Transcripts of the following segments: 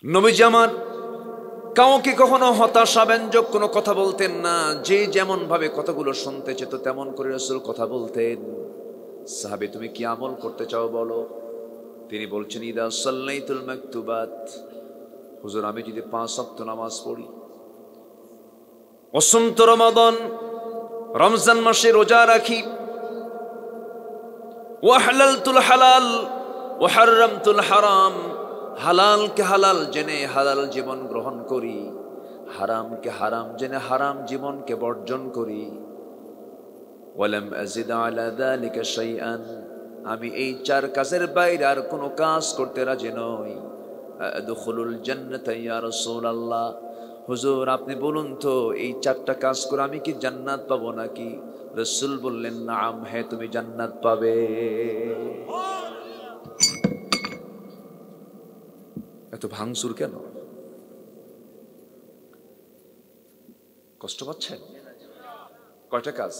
নবীজি আমার কাউকে কখনো হতাশাব্যঞ্জক কোনো কথা বলতেন না। যে যেমন ভাবে কথাগুলো শুনতে চেত তেমন করে রাসূল কথা বলতেন। সাহাবী, তুমি কি আমল করতে চাও বলো। তিনি বলছেন, ইদা সাল্লাইতুল মাকতুবাত, হুজুর আমি যদি 5 ওয়াক্ত নামাজ পড়ি, ওয়াসুমত রমাদান, রমজান মাসে রোজা রাখি, ওয়াহলালতুল হালাল ওয়া হারামতুল হারাম, হালালকে হালাল জেনে হালাল জীবন গ্রহণ করি, হারামকে হারাম জেনে হারাম জীবনকে বর্জন করি, ওয়ালাম আযিদ আলা যালিকা শাইআন, আমি এই 4 কাজের বাইরে আর কোনো কাজ করতে রাজি নই, আদখুলুল জান্নাতা ইয়া রাসূলুল্লাহ, হুজুর আপনি বলুন তো এই 4টা কাজ করে আমি কি জান্নাত পাবো নাকি? রাসূল বললেন, নাম, হ্যাঁ তুমি জান্নাত পাবে। এত ভাঙচুর কেন? কষ্ট পাচ্ছেন? কয়টা কাজ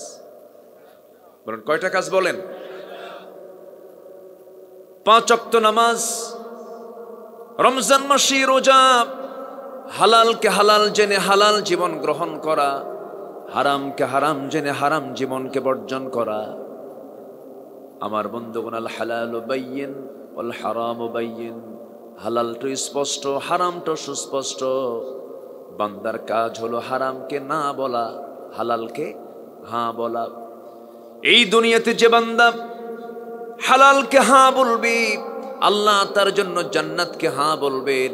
বলেন, কয়টা কাজ বলেন? 5 ওয়াক্ত নামাজ, রমজান মাসে রোজা, হালালকে হালাল জেনে হালাল জীবন গ্রহণ করা, হারামকে হারাম জেনে হারাম জীবনকে বর্জন করা। আমার বন্ধুগণ, আল হালালু বাইয়িন ওয়াল হারামু বাইয়িন, হালালটা স্পষ্ট, হারামটা সুস্পষ্ট। বান্দার কাজ হলো হারামকে না বলা, হালালকে হ্যাঁ বলা। এই দুনিয়াতে যে বান্দা হালালকে হ্যাঁ বলবে, আল্লাহ তার জন্য জান্নাতকে হ্যাঁ বলবেন।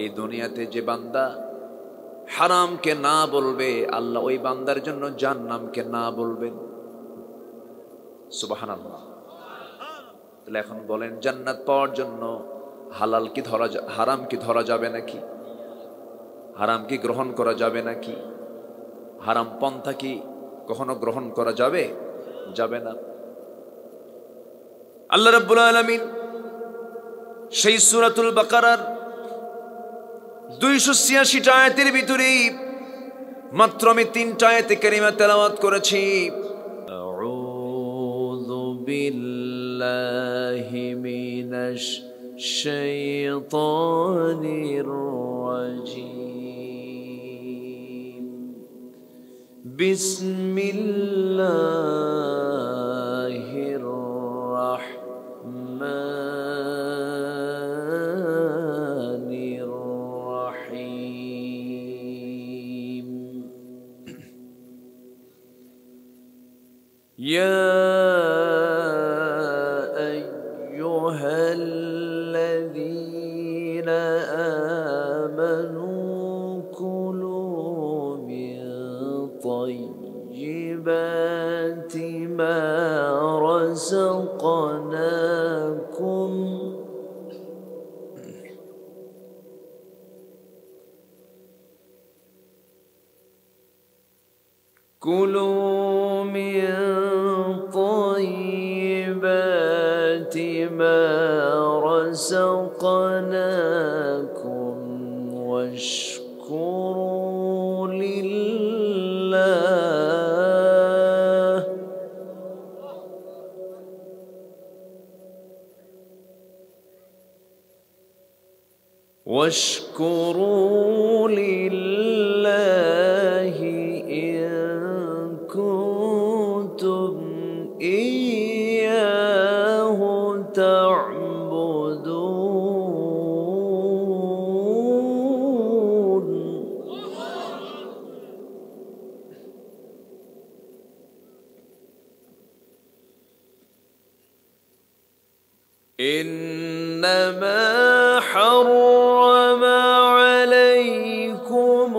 এই দুনিয়াতে যে বান্দা হারামকে না বলবে, আল্লাহ ওই বান্দার জন্য জাহান্নামকে না বলবেন। সুবহানাল্লাহ। তাহলে এখন বলেন, জান্নাত পাওয়ার জন্য হালাল কি ধরা, হারাম কি ধরা যাবে নাকি? হারাম কি গ্রহণ করা যাবে নাকি? হারাম পন্থা কি কখনো গ্রহণ করা যাবে? যাবে না। আল্লাহ রাব্বুল আলামিন সেই সূরাতুল বাকারার 286টা আয়াতের ভিতরে মাত্র আমি 3টা আয়াতে কারিমা তেলাওয়াত করেছি। আউযু বিল্লাহি মিনাশ শাইতানির রাজীম, বিসমিল্লাহির রাহমানির রাহিম। ইয়া আইয়ুহাল্লাযীনা আমানু কুলু মিন তাইয়্যিবাতি মা রাযাকনাকুম কুলু মিন তাইয়্যিবাতি মা রাযাকনাকুম ওয়াশকুরু লিল্লাহ واشكروا لله إن كنتم إياه تعبدون. إنما حرم عليكم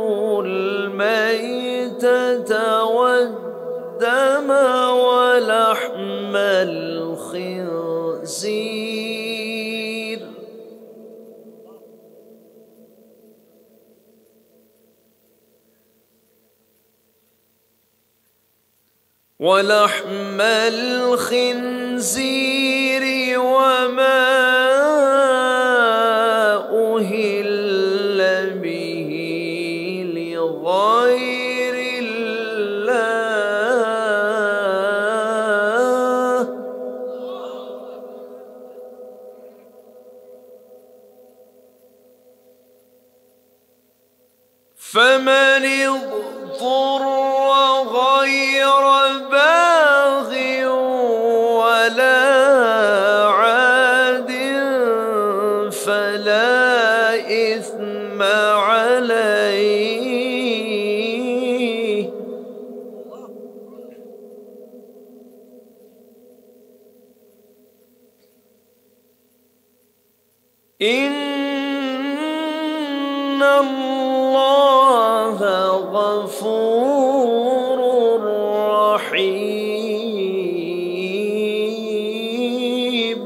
الميتة والدم ولحم الخنزير وما أهل به لغير الله. فمن اضطر غير باغ ولا عاد فلا إثم عليه إن الله غفور رحيم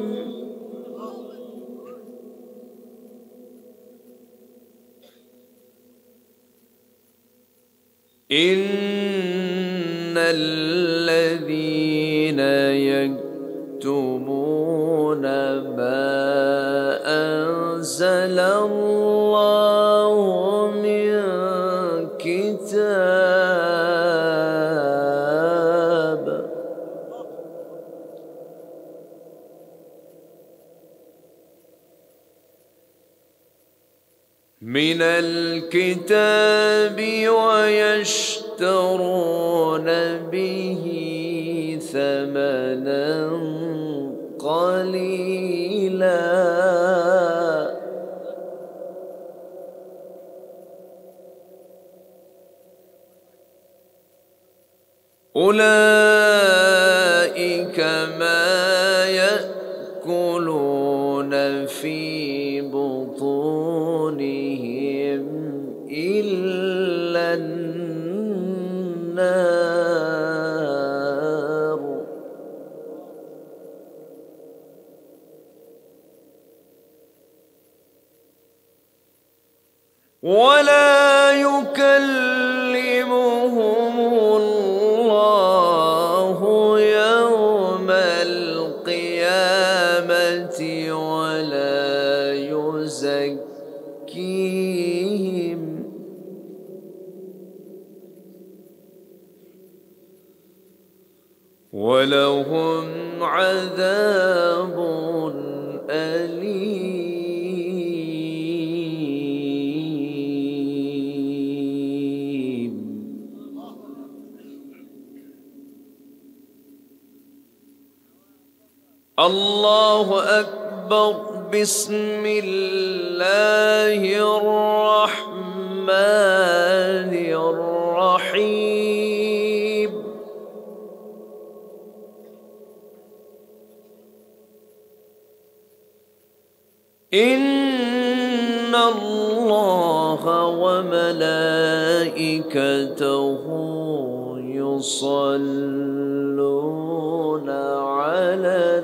إن الذين يكتمون ما أنزل الله من كتاب من الكتاب ويشترون به ثمنا قليلا أولئك ما يأكلون في بطونهم إلا النار ولا يكلمهم الله يوم القيامة ولا يزكيهم ولهم عذاب أليم الله أكبر بسم الله الرحمن الرحيم إن الله وملائكته يصلون على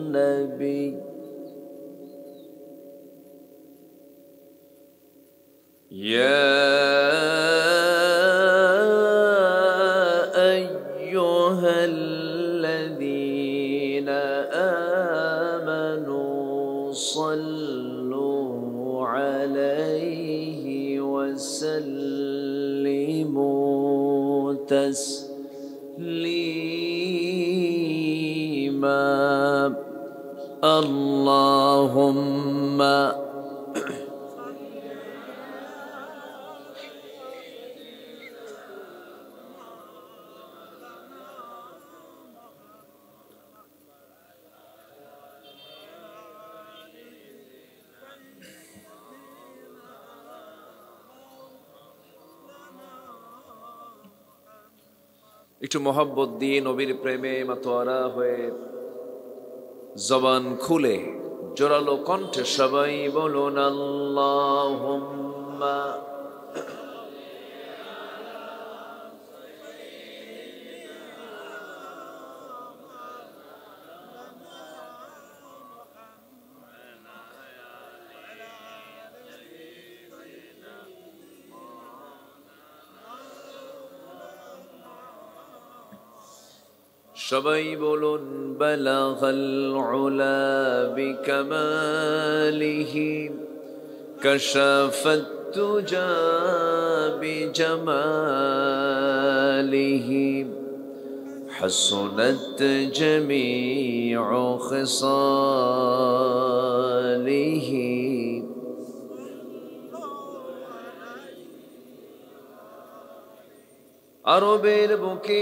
النبي يا أيها الذين آمنوا صلوا عليه وسلموا تسليما اللهم একটু মোহাব্বত দিয়ে নবীর প্রেমে মাতোয়ারা হয়ে জবান খুলে জোরালো কণ্ঠে সবাই বলুন আল্লাহুম্মা সবাই বলুন বালাগাল উলা বিকামালিহি কাশাফাত তুজা বিজামালিহি হাসুনাত জামিউ খিসালিহি আরবের বুকে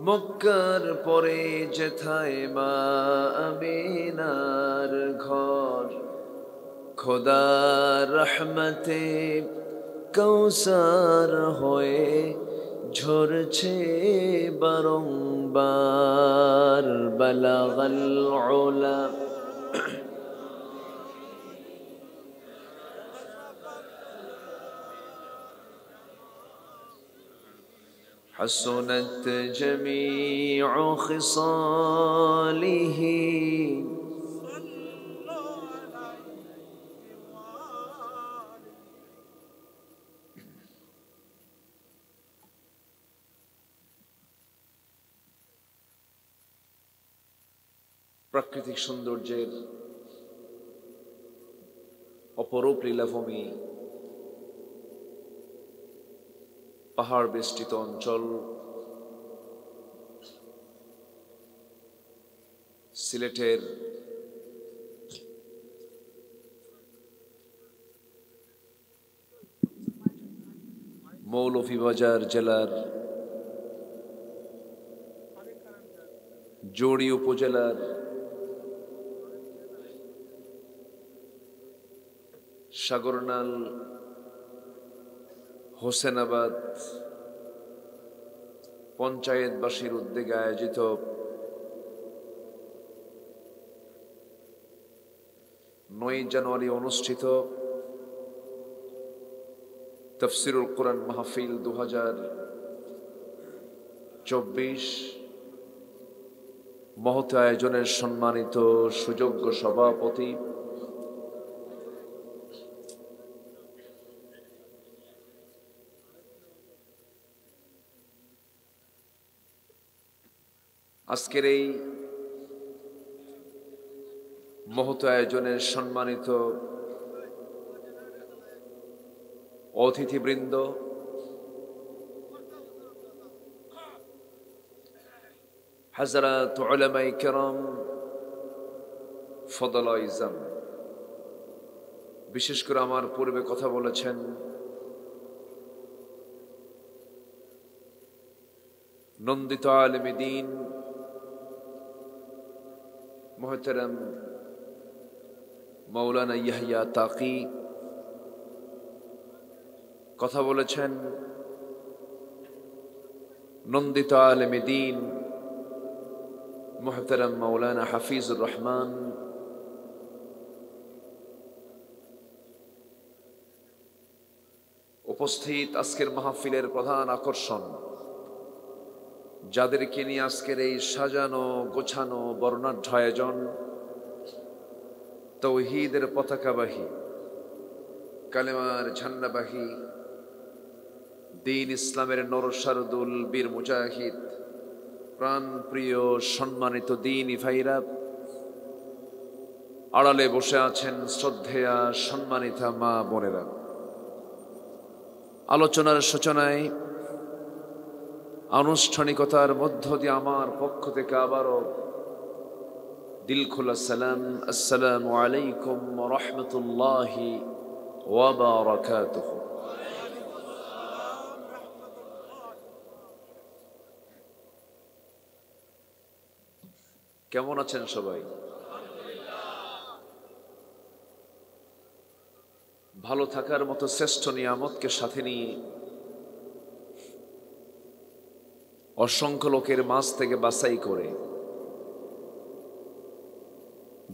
মক্কার পরে যেথায় মা আমিনার ঘর, খোদার রহমতে কৌসার হয়ে ঝরছে বারংবার। বালাগাল উলা حسنت جميع خصاله প্রাকৃতিক সৌন্দর্যের অপরূপ লীলাভূমি, পাহাড় বেষ্টিত অঞ্চল, সিলেটের মৌলভীবাজার জেলার জোড়ি উপজেলার সাগরনাল হোসেনাবাদ পঞ্চায়েতবাসীর উদ্যোগে আয়োজিত 9 জানুয়ারি অনুষ্ঠিত তাফসীরুল কোরআন মাহফিল 2024 মহৎ আয়োজনের সম্মানিত সুযোগ্য সভাপতি আজকের এই মহৎ আয়োজনের সম্মানিত অতিথিবৃন্দ, হাজরাত উলামায়ে কেরাম, ফদলায়ে ইজম, বিশেষ করে আমার পূর্বে কথা বলেছেন নন্দিত আলেমে দ্বীন মুহতারাম মাওলানা ইয়াহইয়া তাকি, কথা বলেছেন নন্দিত আলেমে দ্বীন মুহতারাম মাওলানা হাফিজুর রহমান, উপস্থিত আজকের মাহফিলের প্রধান আকর্ষণ, যাদেরকে নিয়ে আজকের এই সাজানো গোছানো বর্ণাঢ্য আয়োজন, তৌহিদের পতাকাবাহী, কালেমার ঝান্ডাবাহী, দ্বীন ইসলামের নরসারদুল বীর মুজাহিদ, প্রাণ প্রিয় সম্মানিত দ্বীনি ভাইরা, আড়ালে বসে আছেন শ্রদ্ধেয়া সম্মানিতা মা বোনেরা। আলোচনার সূচনায় আনুষ্ঠানিকতার মধ্য দিয়ে আমার পক্ষ থেকে আবারও দিল খোলা সালাম, আসসালামু আলাইকুম ওয়া রাহমাতুল্লাহি ওয়া বারাকাতুহু। কেমন আছেন সবাই? ভালো থাকার মতো শ্রেষ্ঠ নিয়ামতকে সাথে নিয়ে অসংখ্য লোকের মাঝ থেকে বাছাই করে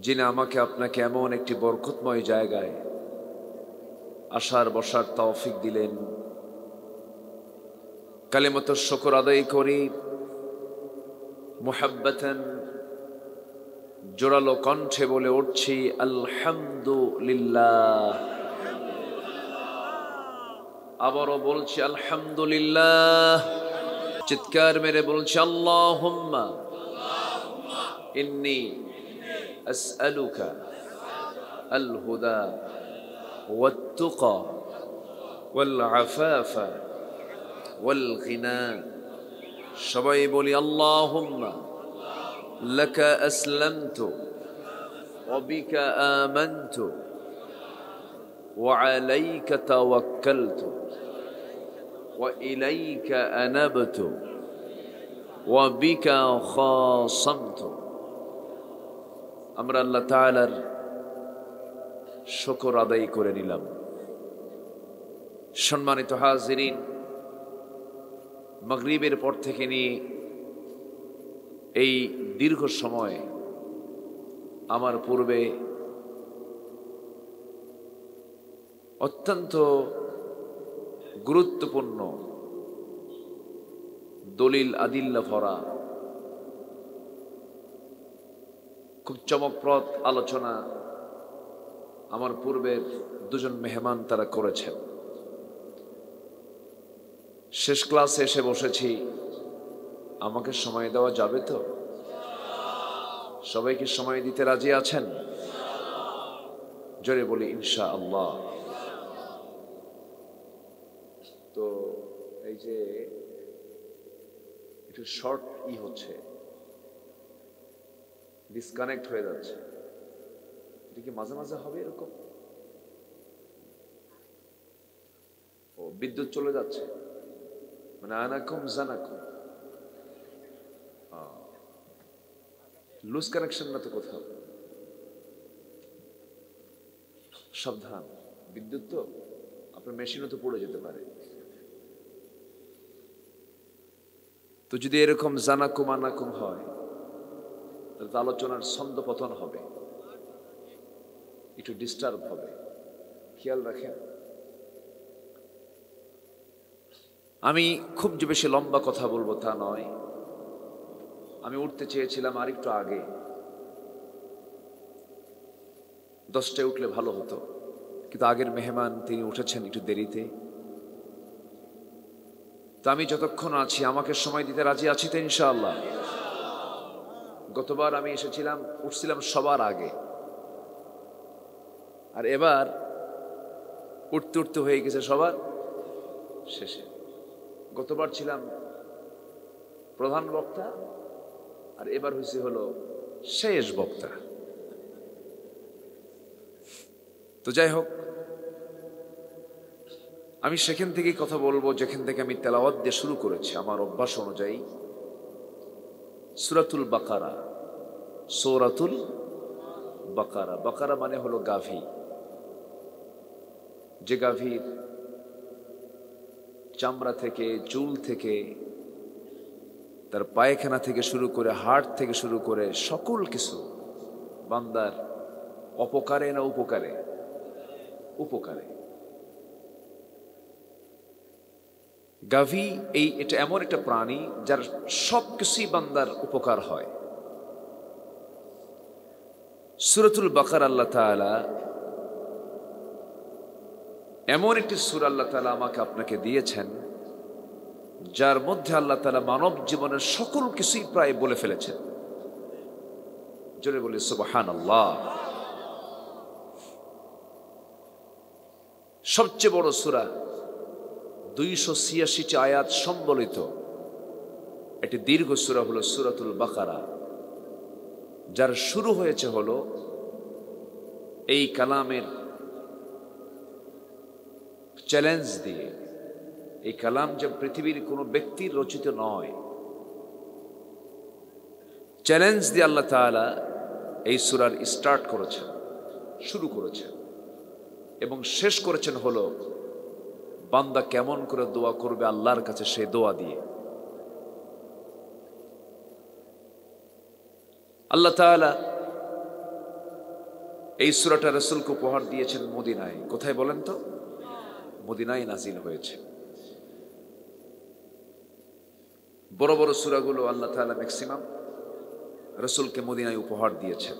যিনি আমাকে আপনাকে এমন একটি বরকতময় জায়গায় আসার বসার তৌফিক দিলেন, কালিমাতুশ শুকর আদায় করি, মুহাব্বাতান জোরালো কণ্ঠে বলে উঠছি আলহামদুলিল্লাহ। আবারও বলছি আলহামদুলিল্লাহ। চিৎকার মেরে বলছি আল্লাহুম্মা ইন্নী আসআলুকা আল হুদা ওয়াত তুকা ওয়াল আফাফা ওয়াল গিনা। সবাই বলি আল্লাহুম্মা লাকা আসলামতু ওয়া বিকা আমানতু ওয়া আলাইকা তাওয়াক্কালতু وإليك أنبت وبك خاصمت। আমরা আল্লাহ তাআলার শুকর আদায় করে নিলাম। সম্মানিত হাজিরিন, মাগরিবের পর থেকে নিয়ে এই দীর্ঘ সময় আমার পূর্বে অত্যন্ত গুরুত্বপূর্ণ দলিল আদিল্লা ভরা খুব চমকপ্রদ আলোচনা আমার পূর্বের দুজন মেহমান তারা করেছেন। শেষ ক্লাসে এসে বসেছি, আমাকে সময় দেওয়া যাবে তো? সবাইকে সময় দিতে রাজি আছেন? জোরে বলি ইনশাআল্লাহ। তো এই যে একটু শর্ট হচ্ছে, ডিসকানেক্ট হয়ে যাচ্ছে, এটা কি মাঝে মাঝে হবে এরকম? ও বিদ্যুৎ চলে যাচ্ছে, মানে আনাকুম জানাকুম, লুজ কানেকশন না তো কোথাও? সাবধান, বিদ্যুৎ তো আপনার মেশিনও তো পড়ে যেতে পারে। তো যদি এরকম জানাকুম আনাকুম হয় তাহলে তো আলোচনার ছন্দপতন হবে, একটু ডিস্টার্ব হবে, খেয়াল রাখেন। আমি খুব যে বেশি লম্বা কথা বলবো তা নয়। আমি উঠতে চেয়েছিলাম আর একটু আগে, 10টায় উঠলে ভালো হতো, কিন্তু আগের মেহমান তিনি উঠেছেন একটু দেরিতে। তো আমি যতক্ষণ আছি আমাকে সময় দিতে রাজি আছি তো ইনশাআল্লাহ? গতবার আমি এসেছিলাম, উঠছিলাম সবার আগে, আর এবার উঠতে উঠতে হয়ে গেছে সবার শেষে। গতবার ছিলাম প্রধান বক্তা, আর এবার হয়েছে হলো শেষ বক্তা। তো যাই হোক, আমি সেখান থেকেই কথা বলবো যেখান থেকে আমি তেলাওয়াত দিয়ে শুরু করেছি আমার অভ্যাস অনুযায়ী। সূরাতুল বাকারা, সূরাতুল বাকারা। বাকারা মানে হলো গাভী, যে গাভীর চামড়া থেকে, চুল থেকে, তার পায়খানা থেকে শুরু করে, হাড় থেকে শুরু করে সকল কিছু বান্দার অপকারে না উপকারে? উপকারে। গাভী এটা এমন একটা প্রাণী যার সবকিছুই বান্দার উপকার হয়। সূরাতুল বাকারা আল্লাহ তাআলা এমন একটি সূরা আল্লাহ তাআলা আমাকে আপনাকে দিয়েছেন যার মধ্যে আল্লাহ তাআলা মানব জীবনের সকল কিছুই প্রায় বলে ফেলেছেন। জোরে বলি সুবহানাল্লাহ। সবচেয়ে বড় সূরা, 286টি আয়াত সম্বলিত একটি দীর্ঘ সূরা হলো সূরাতুল বাকারা, যার শুরু হয়েছে হলো এই কালামের চ্যালেঞ্জ দিয়ে। এই কালাম যে পৃথিবীর কোনো ব্যক্তির রচিত নয়, চ্যালেঞ্জ দিয়ে আল্লাহ তাআলা এই সূরার স্টার্ট করেছেন, শুরু করেছেন এবং শেষ করেছেন হলো বান্দা কেমন করে দোয়া করবে আল্লাহর কাছে সেই দোয়া দিয়ে। আল্লাহ তাআলা এই সূরাটা রাসূলকে উপহার দিয়েছেন মদিনায়। কোথায় বলেন তো? মদিনায় নাজিল হয়েছে। বড় বড় সূরাগুলো আল্লাহ তাআলা ম্যাক্সিমাম রাসূলকে মদিনায় উপহার দিয়েছেন।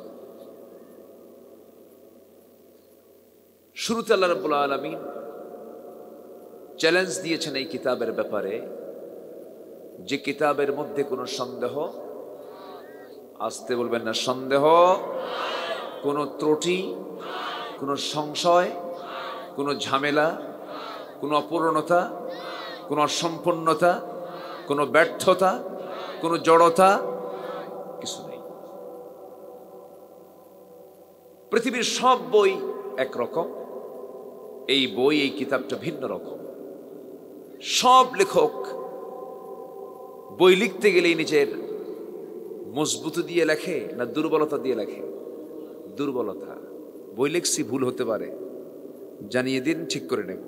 শুরুতে আল্লাহ রাব্বুল আলামিন চ্যালেঞ্জ দিয়েছেন এই কিতাবের ব্যাপারে, যে কিতাবের মধ্যে কোনো সন্দেহ, আসতে বলবেন না, সন্দেহ, কোনো ত্রুটি, কোনো সংশয়, কোনো ঝামেলা, কোনো অপূর্ণতা, কোনো অসম্পূর্ণতা, কোনো ব্যর্থতা, কোনো জড়তা কিছু নেই। পৃথিবীর সব বই একরকম, এই বই, এই কিতাবটা ভিন্ন রকম। সব লেখক বই লিখতে গেলেই নিজের মজবুত দিয়ে লেখে না দুর্বলতা দিয়ে লেখে? দুর্বলতা। বই লিখছি, ভুল হতে পারে, জানিয়ে দিন, ঠিক করে নেব,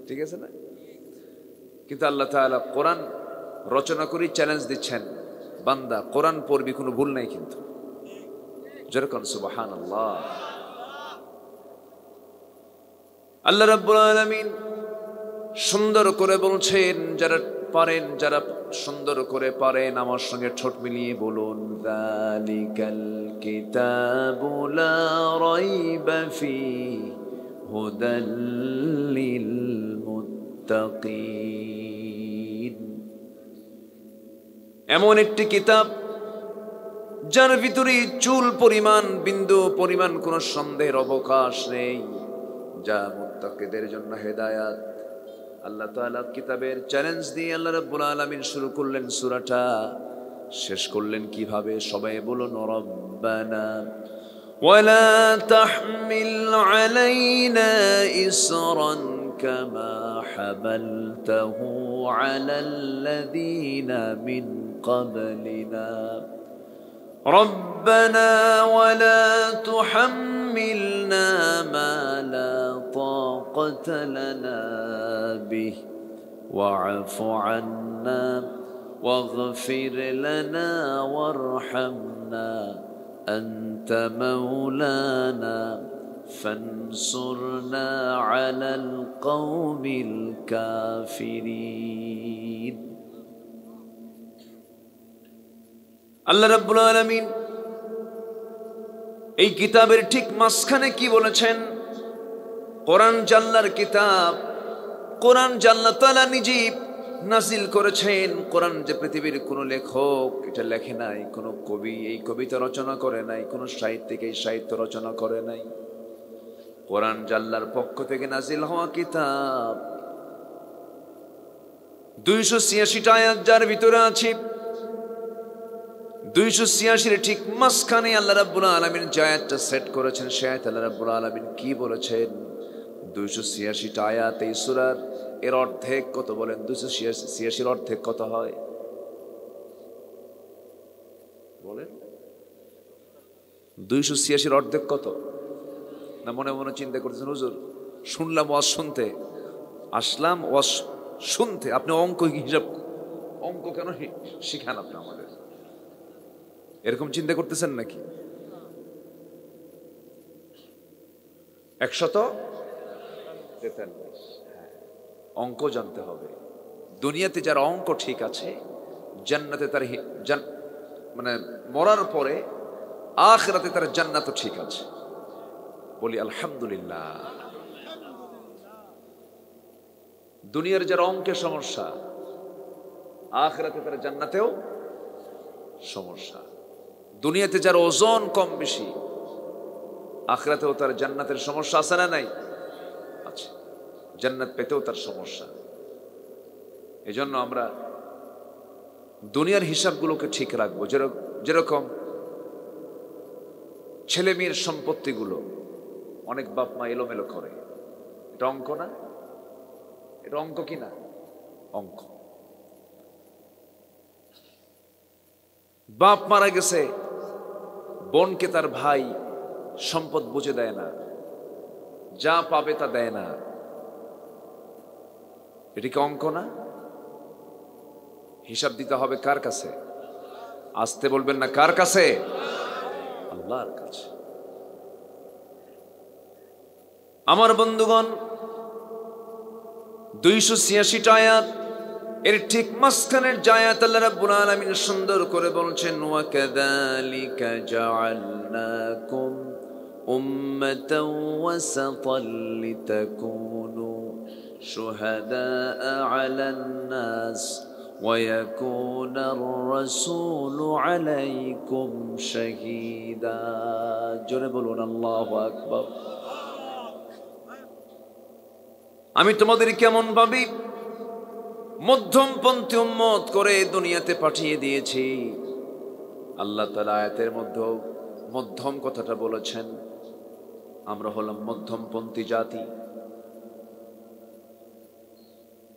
ঠিক আছে না? কিন্তু আল্লাহ তাআলা কোরআন রচনা করে চ্যালেঞ্জ দিচ্ছেন, বান্দা কোরআন পড়বি, কোনো ভুল নাই কিন্তু। যেরকম সুবহানাল্লাহ। আল্লাহ রাব্বুল আলামিন সুন্দর করে বলছেন, যারা পারেন, যারা সুন্দর করে পারেন, আমার সঙ্গে ঠোঁট মিলিয়ে বলুন, যালিকাল কিতাবু লা রাইবা ফীহি হুদাল লিল মুত্তাকিন। এমন একটি কিতাব যার ভিতরে চুল পরিমাণ, বিন্দু পরিমাণ কোনো সন্দেহের অবকাশ নেই, যা মুত্তাকিদের জন্য হেদায়াত। আল্লাহ তাআলা কিতাবের চ্যালেঞ্জ দিয়ে আল্লাহ রাব্বুল আলামিন শুরু করলেন সূরাটা, শেষ করলেন কিভাবে? সবাই বলুন, রব্বানা ওয়ালা তাহমিল আলাইনা ইসরান কামা হামালতাহু আলাল্লাযীনা মিন ক্বাবলিনা ربنا ولا تحملنا ما لا طاقة لنا به واعف عنا واغفر لنا وارحمنا أنت مولانا فانصرنا على القوم الكافرين। আল্লাহ রাব্বুল আলামিন এই কিতাবের ঠিক মাঝখানে কি বলেছেন? কোরআন জাল্লার কিতাব, কোরআন আল্লাহ তাআলা নিজেই নাজিল করেছেন। কোরআন যে পৃথিবীর কোনো লেখক এটা লেখে নাই, কোনো কবি এই কবিতা রচনা করে নাই, কোনো সাহিত্যিক এই সাহিত্য রচনা করে নাই। কোরআন আল্লাহর পক্ষ থেকে নাজিল হওয়া কিতাব। 286টা আয়াত যার ভিতরে আছে, 286 ঠিক মাঝখানে আল্লাহ রাব্বুল আলামিন যে আয়াতটা সেট করেছেন, সে আয়াত আল্লাহ রাব্বুল আলামিন কি বলেছেন? 286টা আয়াত এই সূরার, এর অর্ধেক কত বলেন? 286 অর্ধেক কত হয় বলেন? 286 অর্ধেক কত? না মনে মনে চিন্তা করতেছেন, হুজুর শুনলাম ওয়াজ শুনতে আসলাম, ওয়াজ শুনতে আপনি অঙ্ক হিসাব, অঙ্ক কেন শিখান আপনি আমাদের? এরকম চিন্তা করতেছেন নাকি? 143। অঙ্ক জানতে হবে। দুনিয়াতে যার অঙ্ক ঠিক আছে, জান্নাতে তার মানে মরার পরে আখিরাতে তার জান্নাত ঠিক আছে। বলি আলহামদুলিল্লাহ। দুনিয়ার যার অঙ্কের সমস্যা, আখিরাতে তার জান্নাতেও সমস্যা। দুনিয়াতে যার ওজন কম বেশি, আখিরাতেও তার জান্নাতের সমস্যা আছে না নাই? আছে। জান্নাত পেতেও তার সমস্যা। এজন্য আমরা দুনিয়ার হিসাবগুলোকে ঠিক রাখবো। যেরকম ছেলে মেয়ের সম্পত্তিগুলো অনেক বাপ মা এলোমেলো করে, এটা অঙ্ক না? এটা অঙ্ক কি না? অঙ্ক। বাপ মারা গেছে, বোনকে তার ভাই সম্পদ বুঝে দেয় না, যা পাবে তা দেয় না, এটা কি অঙ্ক না? হিসাব দিতে হবে কার কাছে? আসতে বলবেন না, কার কাছে? আল্লাহর কাছে। আমার বন্ধুগণ, 286টা আয়াত, এর ঠিক মাঝখানের আয়াত আল্লাহ রাব্বুল আলামিন সুন্দর করে বলছেন, ওয়া কাযালিকা জাআলনাকুম উম্মাতাও ওয়াসাতাল লিতাকুনু শুহাদাআ আলান নাস ওয়া ইয়াকুনার রাসূলু আলাইকুম শাহীদা। জোরে বলুন আল্লাহু আকবার। আমি তোমাদের কেমন ভাবি মধ্যমপন্থী উম্মত করে দুনিয়াতে পাঠিয়ে দিয়েছি। আল্লাহ তাআলা আয়াতের মধ্যে মধ্যম কথাটা বলেছেন। আমরা হলাম মধ্যমপন্থী জাতি।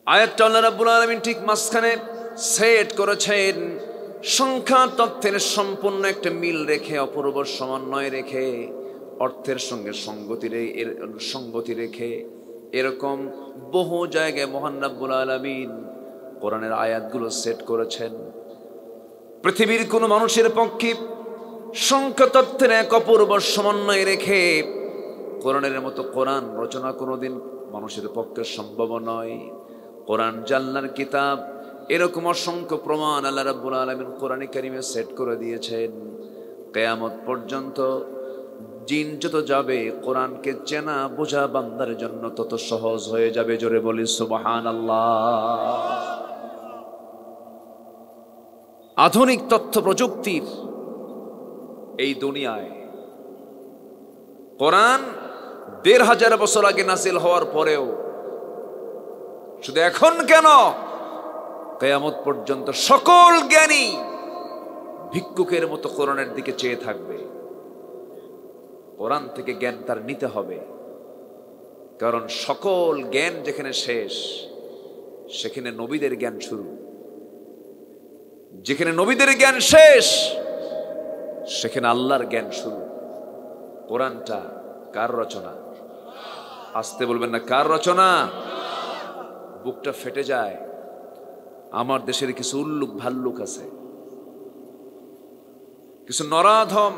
আয়াতটা আল্লাহ রাব্বুল আলামিন ঠিক মাঝখানে সেট করেছেন, সংখ্যা তথ্যের সম্পূর্ণ একটা মিল রেখে, অপূর্ব সমন্বয় রেখে, অর্থের সঙ্গে সঙ্গতি রেখে এরকম বহু জায়গায় মহান রাব্বুল আলামিন কোরআনের আয়াতগুলো সেট করেছেন। পৃথিবীর কোনো মানুষের পক্ষে সংখ্যা তথ্যের এক অপূর্ব সমন্বয় রেখে কোরআনের মতো কোরআন রচনা কোনোদিন মানুষের পক্ষে সম্ভব নয়। কোরআন জাল্লার কিতাব, এরকম অসংখ্য প্রমাণ আল্লাহ রাব্বুল আলামিন কোরআনে কারিমে সেট করে দিয়েছেন। কিয়ামত পর্যন্ত জিন যত যাবে, কোরআনকে চেনা বোঝা বান্দার জন্য তত সহজ হয়ে যাবে। জোরে বলি সুবহানাল্লাহ। আধুনিক তথ্য প্রযুক্তির এই দুনিয়ায় কোরআন ১৫০০ বছর আগে নাজিল হওয়ার পরেও শুধু এখন কেন, কিয়ামত পর্যন্ত সকল জ্ঞানী ভিক্ষুকের মতো কোরআনের দিকে চেয়ে থাকবে। কোরআন থেকে জ্ঞান তার নিতে হবে, কারণ সকল জ্ঞান যেখানে শেষ সেখানে নবীদের জ্ঞান শুরু। যেখানে নবীদের জ্ঞান শেষ সেখানে আল্লাহর জ্ঞান শুরু। কোরআনটা কার রচনা? আসতে বলবেন না, কার রচনা? বুকটা ফেটে যায়। আমার দেশের কিছু উল্লুক ভাল্লুক আছে, কিছু নরাধম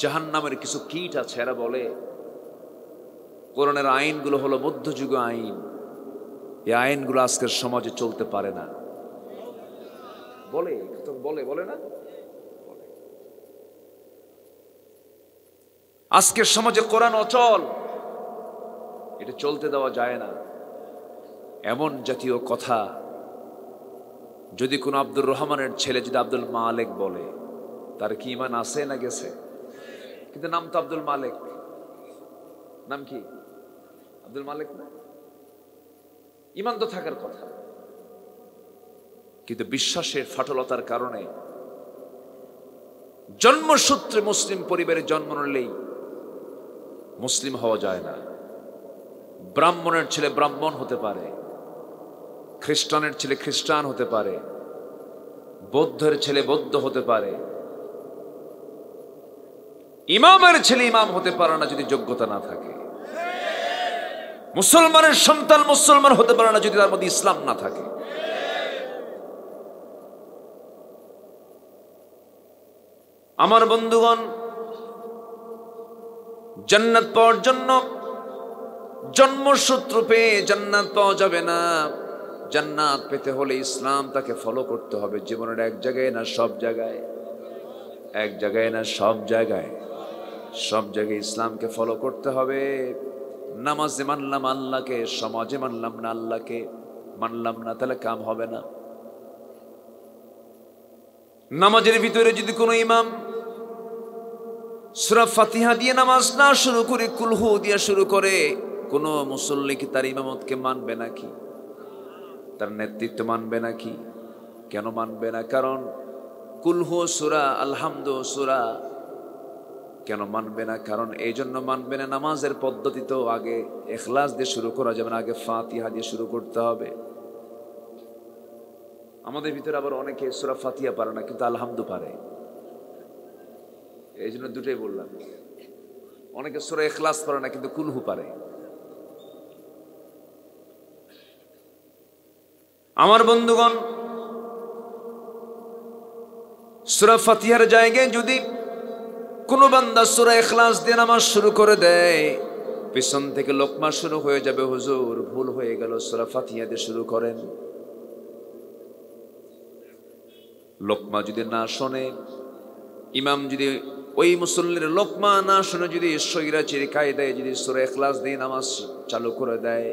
জাহান্নামের কিছু কীট আছে। এরা বলে কোরআনের আইনগুলো হলো মধ্যযুগ আইন, এই আইনগুলো আজকের সমাজে চলতে পারে না। বলে বলে না, আজকের সমাজে কোরআন অচল, এটা চলতে দেওয়া যায় না। এমন জাতীয় কথা যদি কোনো আব্দুর রহমানের ছেলে যদি আব্দুল মালেক বলে, তার কি ঈমান আছে না গেছে? কিন্তু নাম তো আব্দুল মালেক। নাম কি? আব্দুল মালেক না? ঈমান তো থাকার কথা, কিন্তু বিশ্বাসের ফাটলতার কারণে জন্মসূত্রে মুসলিম পরিবারে জন্ম নিলেই মুসলিম হওয়া যায় না। ব্রাহ্মণের ছেলে ব্রাহ্মণ হতে পারে, খ্রিস্টানের ছেলে খ্রিস্টান হতে পারে, বৌদ্ধের ছেলে বৌদ্ধ হতে পারে, ইমামের ছেলে ইমাম হতে পারে না যদি যোগ্যতা না থাকে। মুসলমানের সন্তান মুসলমান হতে পারে না যদি তার মধ্যে ইসলাম না থাকে। আমার বন্ধুগণ, জান্নাত পাওয়ার জন্য জন্মসূত্র পেয়ে জান্নাত পাওয়া যাবে না। জান্নাত পেতে হলে ইসলাম তাকে ফলো করতে হবে জীবনের এক জায়গায় না সব জায়গায়, এক জায়গায় না সব জায়গায়, সব জায়গায় ইসলামকে ফলো করতে হবে। নামাজে মানলাম আল্লাহকে, সমাজে মানলাম না আল্লাহকে, মানলাম না, তাহলে কাম হবে না। নামাজের ভিতরে যদি কোনো ইমাম সূরা ফাতিহা দিয়ে নামাজ না শুরু করে কুলহু দিয়ে শুরু করে, কোন মুসল্লি কি তার ইমামতকে মানবে নাকি? তার নেতৃত্ব মানবে নাকি? কেন মানবে না? কারণ কুলহু সূরা, আলহামদু সূরা। কেন মানবে না? কারণ এই জন্য মানবে না, নামাজের পদ্ধতি তো আগে ইখলাস দিয়ে শুরু করা যাবে না, আগে ফাতিহা দিয়ে শুরু করতে হবে। আমাদের ভিতরে আবার অনেকে সূরা ফাতিহা পারে না কিন্তু আলহামদু পারে, এই জন্য দুটোই বললাম। অনেকে সূরা ইখলাস পারে না কিন্তু কুলহু পারে। আমার বন্ধুগণ, সূরা ফাতিহার জায়গায় যদি কোনো বান্দা সূরা ইখলাস দিয়ে নামাজ শুরু করে দেয়, পিছন থেকে লোকমা শুরু হয়ে যাবে, হুজুর ভুল হয়ে গেল, সূরা ফাতিহা দিয়ে শুরু করেন। লোকমা যদি না শোনে, ইমাম যদি ওই মুসল্লির লোকমা না শুনে যদি সৈরাচির কায়দায় যদি সূরা ইখলাস দিয়ে নামাজ চালু করে দেয়,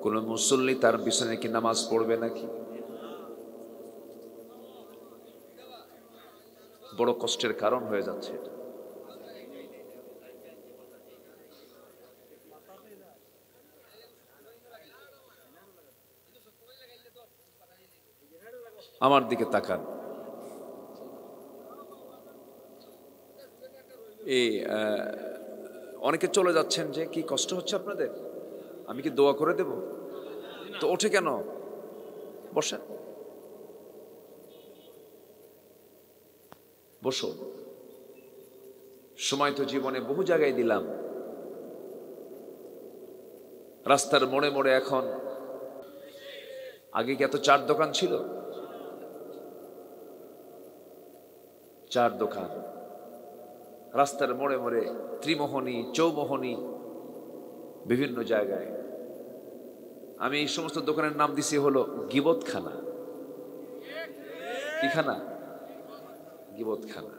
কোন মুসল্লি তার পিছনে কি নামাজ পড়বে নাকি? বড় কষ্টের কারণ হয়ে যাচ্ছে এটা। আমার দিকে তাকান। এই অনেকে চলে যাচ্ছেন, যে কি কষ্ট হচ্ছে আপনাদের? আমি কি দোয়া করে দেব? তো ওঠে কেন? বসেন, বসো। সময় তো জীবনে বহু জায়গায় দিলাম, রাস্তার মোড়ে মোড়ে। এখন আগে কি এত চার দোকান ছিল? চার দোকান, রাস্তার মোড়ে মোড়ে, ত্রিমোহনী, চৌমোহনী, বিভিন্ন জায়গায়। আমি এই সমস্ত দোকানের নাম দিছি হলো গিবতখানা। কি খানা? গিবতখানা।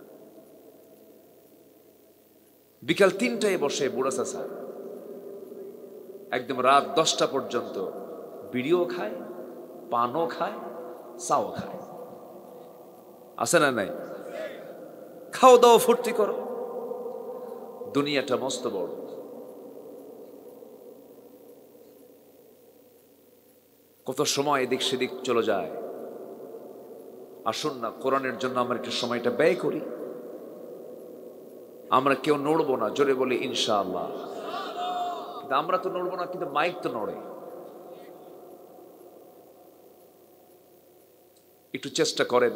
বিকাল 3টায় বসে বুড়া চাচা, একদম রাত 10টা পর্যন্ত বিড়িও খায়, পানও খায়, চাও খায়। আছে না নাই? খাও দাও, ফুর্তি করো। দুনিয়াটা মস্ত বড়। কত সময় এদিক সেদিক চলে যায়। আসুন না, কোরআনের জন্য আমরা একটু সময়টা ব্যয় করি। আমরা কেউ নড়বো না, জোরে বলি ইনশাআল্লাহ। কিন্তু আমরা তো নড়বো না, কিন্তু মাইক তো নড়ে। একটু চেষ্টা করেন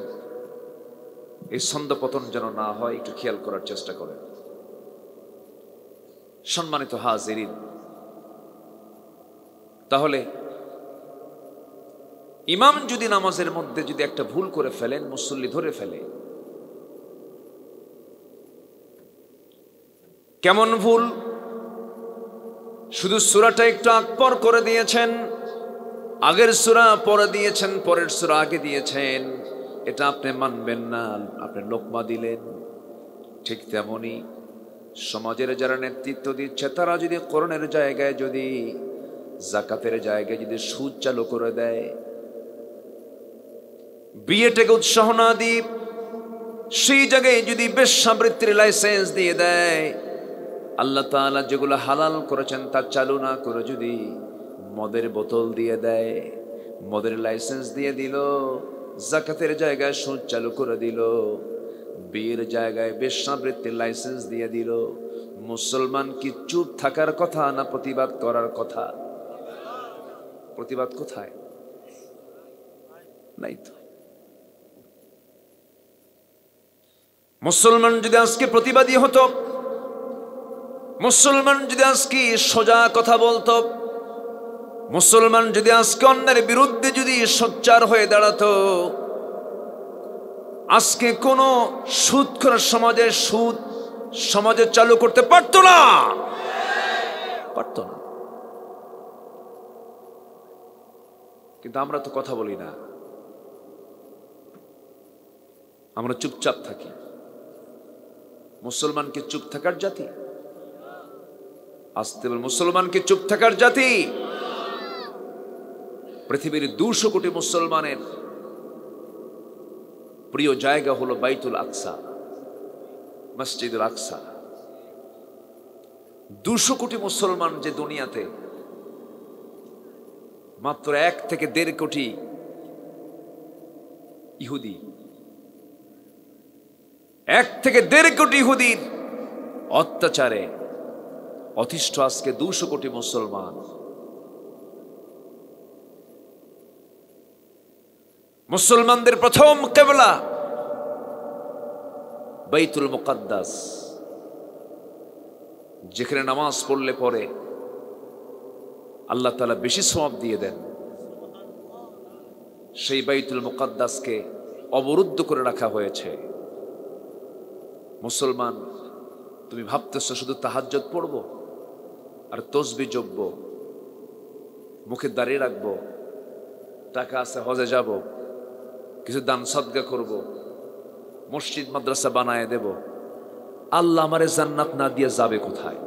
এই ছন্দপতন যেন না হয়, একটু খেয়াল করার চেষ্টা করেন। সম্মানিত হাজিরিন, তাহলে ইমাম যদি নামাজের মধ্যে যদি একটা ভুল করে ফেলেন, মুসল্লি ধরে ফেলে, কেমন ভুল? শুধু সূরাটা একটু আকবর করে দিয়েছেন, আগের সূরা পরে দিয়েছেন, পরের সূরা আগে দিয়েছেন, এটা আপনি মানবেন না, আপনি লোকমা দিলেন। ঠিক তেমনি সমাজের যারা নেতৃত্ব দিচ্ছে, তারা যদি কোরআনের জায়গায়, যদি যাকাতের জায়গায় যদি সুদ চালু করে দেয়, বিয়েটাকে উৎসাহ না দিয়ে সেই জায়গায় যদি বেশ্যাবৃত্তির লাইসেন্স দিয়ে দেয়, আল্লাহ তাআলা যেগুলো হালাল করেছেন তা চালু না করে যদি মদের বোতল দিয়ে দেয়, মদের লাইসেন্স দিয়ে দিল, যাকাতের জায়গায় সুদ চালু করে দিল, বিয়ের জায়গায় বেশ্যাবৃত্তির লাইসেন্স দিয়ে দিল, মুসলমান কি চুপ থাকার কথা না প্রতিবাদ করার কথা? প্রতিবাদ কোথায়? নাই তো। মুসলমান যদি আজকে প্রতিবাদী হতো, মুসলমান যদি আজকে সোজা কথা বলতো, মুসলমান যদি আজকে অন্যের বিরুদ্ধে যদি সোচ্চার হয়ে দাঁড়াতো, আজকে কোন সুদখোর সমাজে সুদ সমাজে চালু করতে পারতো না, পারতো না। কিন্তু আমরা তো কথা বলি না, আমরা চুপচাপ থাকি। মুসলমানকে চুপ থাকার জাতি? আসতে বল, মুসলমানকে চুপ থাকার জাতি? পৃথিবীর 200 কোটি মুসলমানের প্রিয় জায়গা হলো বাইতুল আকসা, মসজিদুল আকসা। 200 কোটি মুসলমান যে দুনিয়াতে, মাত্র 1 থেকে 1.5 কোটি ইহুদি, 1 থেকে 1.5 কোটি ইহুদির অত্যাচারে অতিষ্ঠ আজকে 200 কোটি মুসলমান। মুসলমানদের প্রথম কিবলা বাইতুল মুকাদ্দাস, যেখানে নামাজ পড়লে পরে আল্লাহ তাআলা বেশি সওয়াব দিয়ে দেন, সেই বাইতুল মুকাদ্দাসকে অবরুদ্ধ করে রাখা হয়েছে। মুসলমান, তুমি ভাবতেছো শুধু তাহাজ্জুদ পড়বো আর তসবিহ জপবো, মুখে দাঁড়িয়ে রাখবো, টাকা আছে হজে যাব, কিছু দান সদকা করব, মসজিদ মাদ্রাসা বানায় দেব, আল্লাহ আমারে জান্নাত না দিয়ে যাবে কোথায়?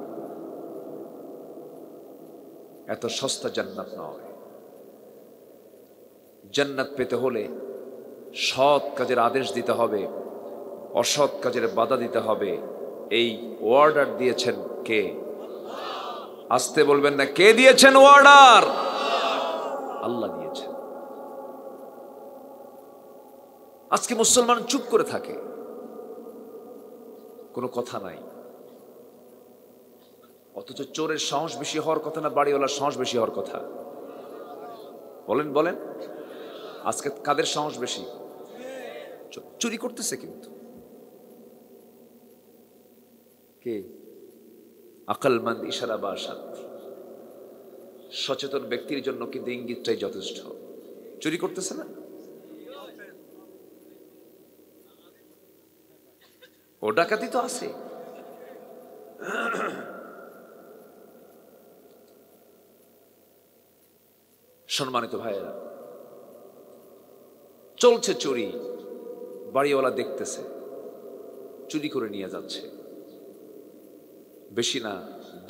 এত সস্তা জান্নাত নয়। জান্নাত পেতে হলে সৎ কাজের আদেশ দিতে হবে, অসৎ কাজের বাধা দিতে হবে। এই অর্ডার দিয়েছেন কে? আসতে বলবেন না, কে দিয়েছেন অর্ডার? আল্লাহ দিয়েছেন। আজকে মুসলমান চুপ করে থাকে, কোনো কথা নাই। অথচ চোরের সাহস বেশি হওয়ার কথা না বাড়িওয়ালার সাহস বেশি হওয়ার কথা? বলেন বলেন, আজকে কাদের সাহস বেশি? চুরি করতেছে কিন্তু কে? আকলমন্দ ইশারা বাসাত, সচেতন ব্যক্তির জন্য কিন্তু ইঙ্গিতটাই যথেষ্ট। চুরি করতেছে না? ও ডাকাতি তো আছে। সম্মানিত ভাইয়েরা, চলছে চুরি, বাড়িওয়ালা দেখতেছে, চুরি করে নিয়ে যাচ্ছে। বেশি না,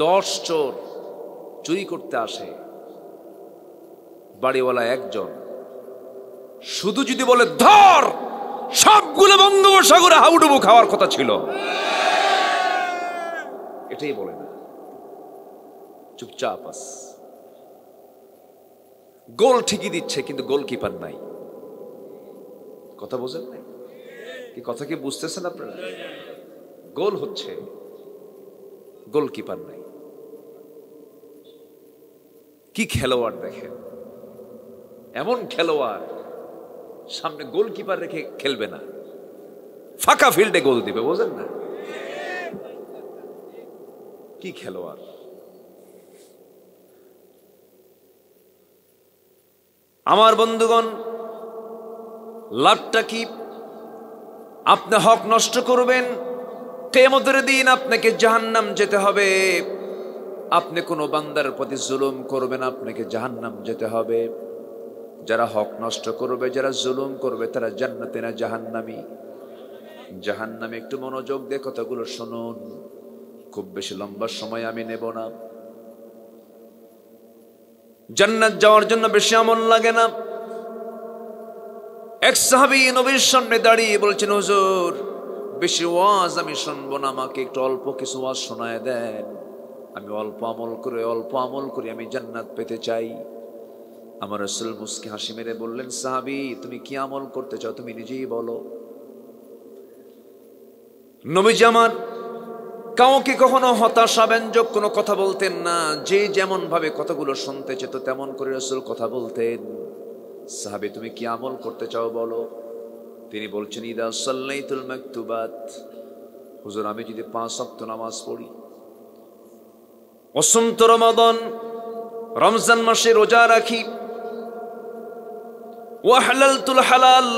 10 চোর চুরি করতে আসে, বাড়িওয়ালা একজন। শুধু যদি বলে ধর, সবগুলো বঙ্গোপসাগরে হাবুডুবু খাওয়ার কথা ছিল, এটাই বলে না, চুপচাপ আস। গোল ঠিকই দিচ্ছে কিন্তু গোলকিপার নাই। কথা বোঝেন নাই? কি কথা কি বুঝতেছেন আপনারা? গোল হচ্ছে, গোলকিপার নাই। কি খেলোয়াড় দেখেন, এমন খেলোয়াড় সামনে গোলকিপার রেখে খেলবে না, ফাঁকা ফিল্ডে গোল দিবে, বোঝেন না? কি খেলোয়াড়! আমার বন্ধুগণ, লাভটা কি? আপনি হক নষ্ট করবেন, কিয়ামতের দিন আপনাকে জাহান্নাম যেতে হবে। আপনি কোনো বান্দার প্রতি জুলুম করবেন, আপনাকে জাহান্নাম যেতে হবে। যারা হক নষ্ট করবে, যারা জুলুম করবে, তারা জান্নাতে না জাহান্নামী? জাহান্নামে। একটু মনোযোগ দিয়ে কথাগুলো শুনুন, খুব বেশি লম্বা সময় আমি নেব না। জান্নাত যাওয়ার জন্য বেশি আমল লাগে না। এক সাহাবী নবীর সামনে দাঁড়িয়ে বলছেন, হুজুর বেশি ওয়াজ আমি শুনবো না, আমাকে একটু অল্প কিছু ওয়াজ শোনায় দেন। আমি অল্প আমল করে আমি জান্নাত পেতে চাই। আমার রাসূল মুস্কি হাসি মেরে বললেন, সাহাবী তুমি কি আমল করতে চাও, তুমি নিজেই বলো। নবীজি আমার কাউকে কখনো হতাশাব্যঞ্জক কোনো কথা বলতেন না। যে যেমন ভাবে কথাগুলো শুনতে চেত তেমন করে রাসূল কথা বলতেন। সাহাবী তুমি কি আমল করতে চাও বলো। তিনি বলছেন, ইদা সাল্লাইতুল মাকতুবাত, হুজুর আমি যদি 5 ওয়াক্ত নামাজ পড়ি, ওয়াসুমতু রমাদান, রমজান মাসে রোজা রাখি, ওয়া হালালতুল হালাল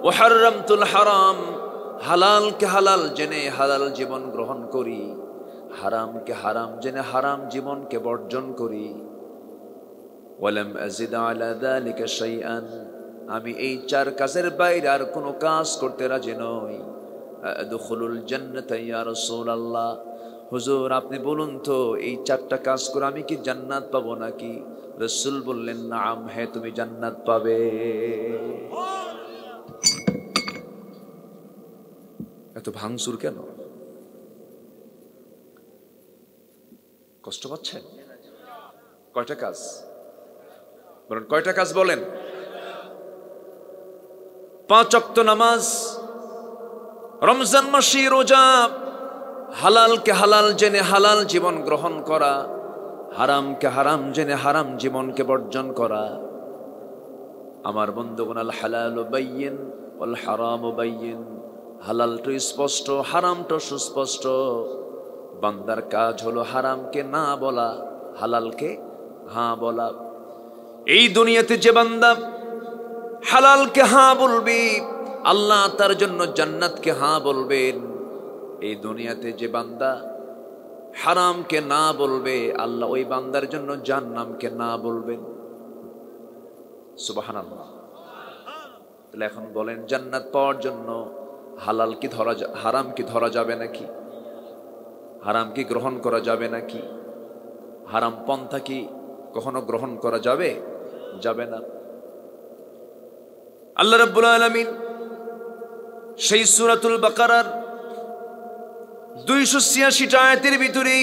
ওয়া হারামতুল হারাম, হালালকে হালাল জেনে হালাল জীবন গ্রহণ করি, হারামকে হারাম জেনে হারাম জীবনকে বর্জন করি, ওয়ালাম আযিদ আলা যালিকা শাইআন, আমি এই 4 কাজের বাইরে আর কোনো কাজ করতে রাজি নই, আদখুলুল জান্নাতা ইয়া রাসূলুল্লাহ, হুজুর আপনি বলুন তো এই 4টা কাজ করে আমি কি জান্নাত পাবো নাকি? রাসূল বললেন, নাম, হ্যাঁ তুমি জান্নাত পাবে। এত ভাঙচুর কেন? কষ্ট পাচ্ছেন? কয়টা কাজ বলেন, কয়টা কাজ বলেন? 5 ওয়াক্ত নামাজ, রমজান মাসে রোজা, হালালকে হালাল জেনে হালাল জীবন গ্রহণ করা, হারামকে হারাম জেনে হারাম জীবনকে বর্জন করা। আমার বন্ধুগণ, আল হালালু বাইয়িন ওয়াল হারামু বাইয়িন, হালালটা স্পষ্ট, হারামটা সুস্পষ্ট। বান্দার কাজ হলো হারামকে না বলা, হালালকে হ্যাঁ বলা। এই দুনিয়াতে যে বান্দা হালালকে হ্যাঁ বলবে, আল্লাহ তার জন্য জান্নাতকে হ্যাঁ বলবেন। এই দুনিয়াতে যে বান্দা হারামকে না বলবে, আল্লাহ ওই বান্দার জন্য জাহান্নামকে না বলবেন। সুবহানাল্লাহ। তাহলে এখন বলেন, জান্নাত পাওয়ার জন্য হালাল কি ধরা, হারাম কি ধরা যাবে নাকি? হারাম কি গ্রহণ করা যাবে নাকি? হারাম পন্থা কি কখনো গ্রহণ করা যাবে? যাবে না। আল্লাহ রাব্বুল আলামিন সেই সূরাতুল বাকারার 286টা আয়াতের ভিতরে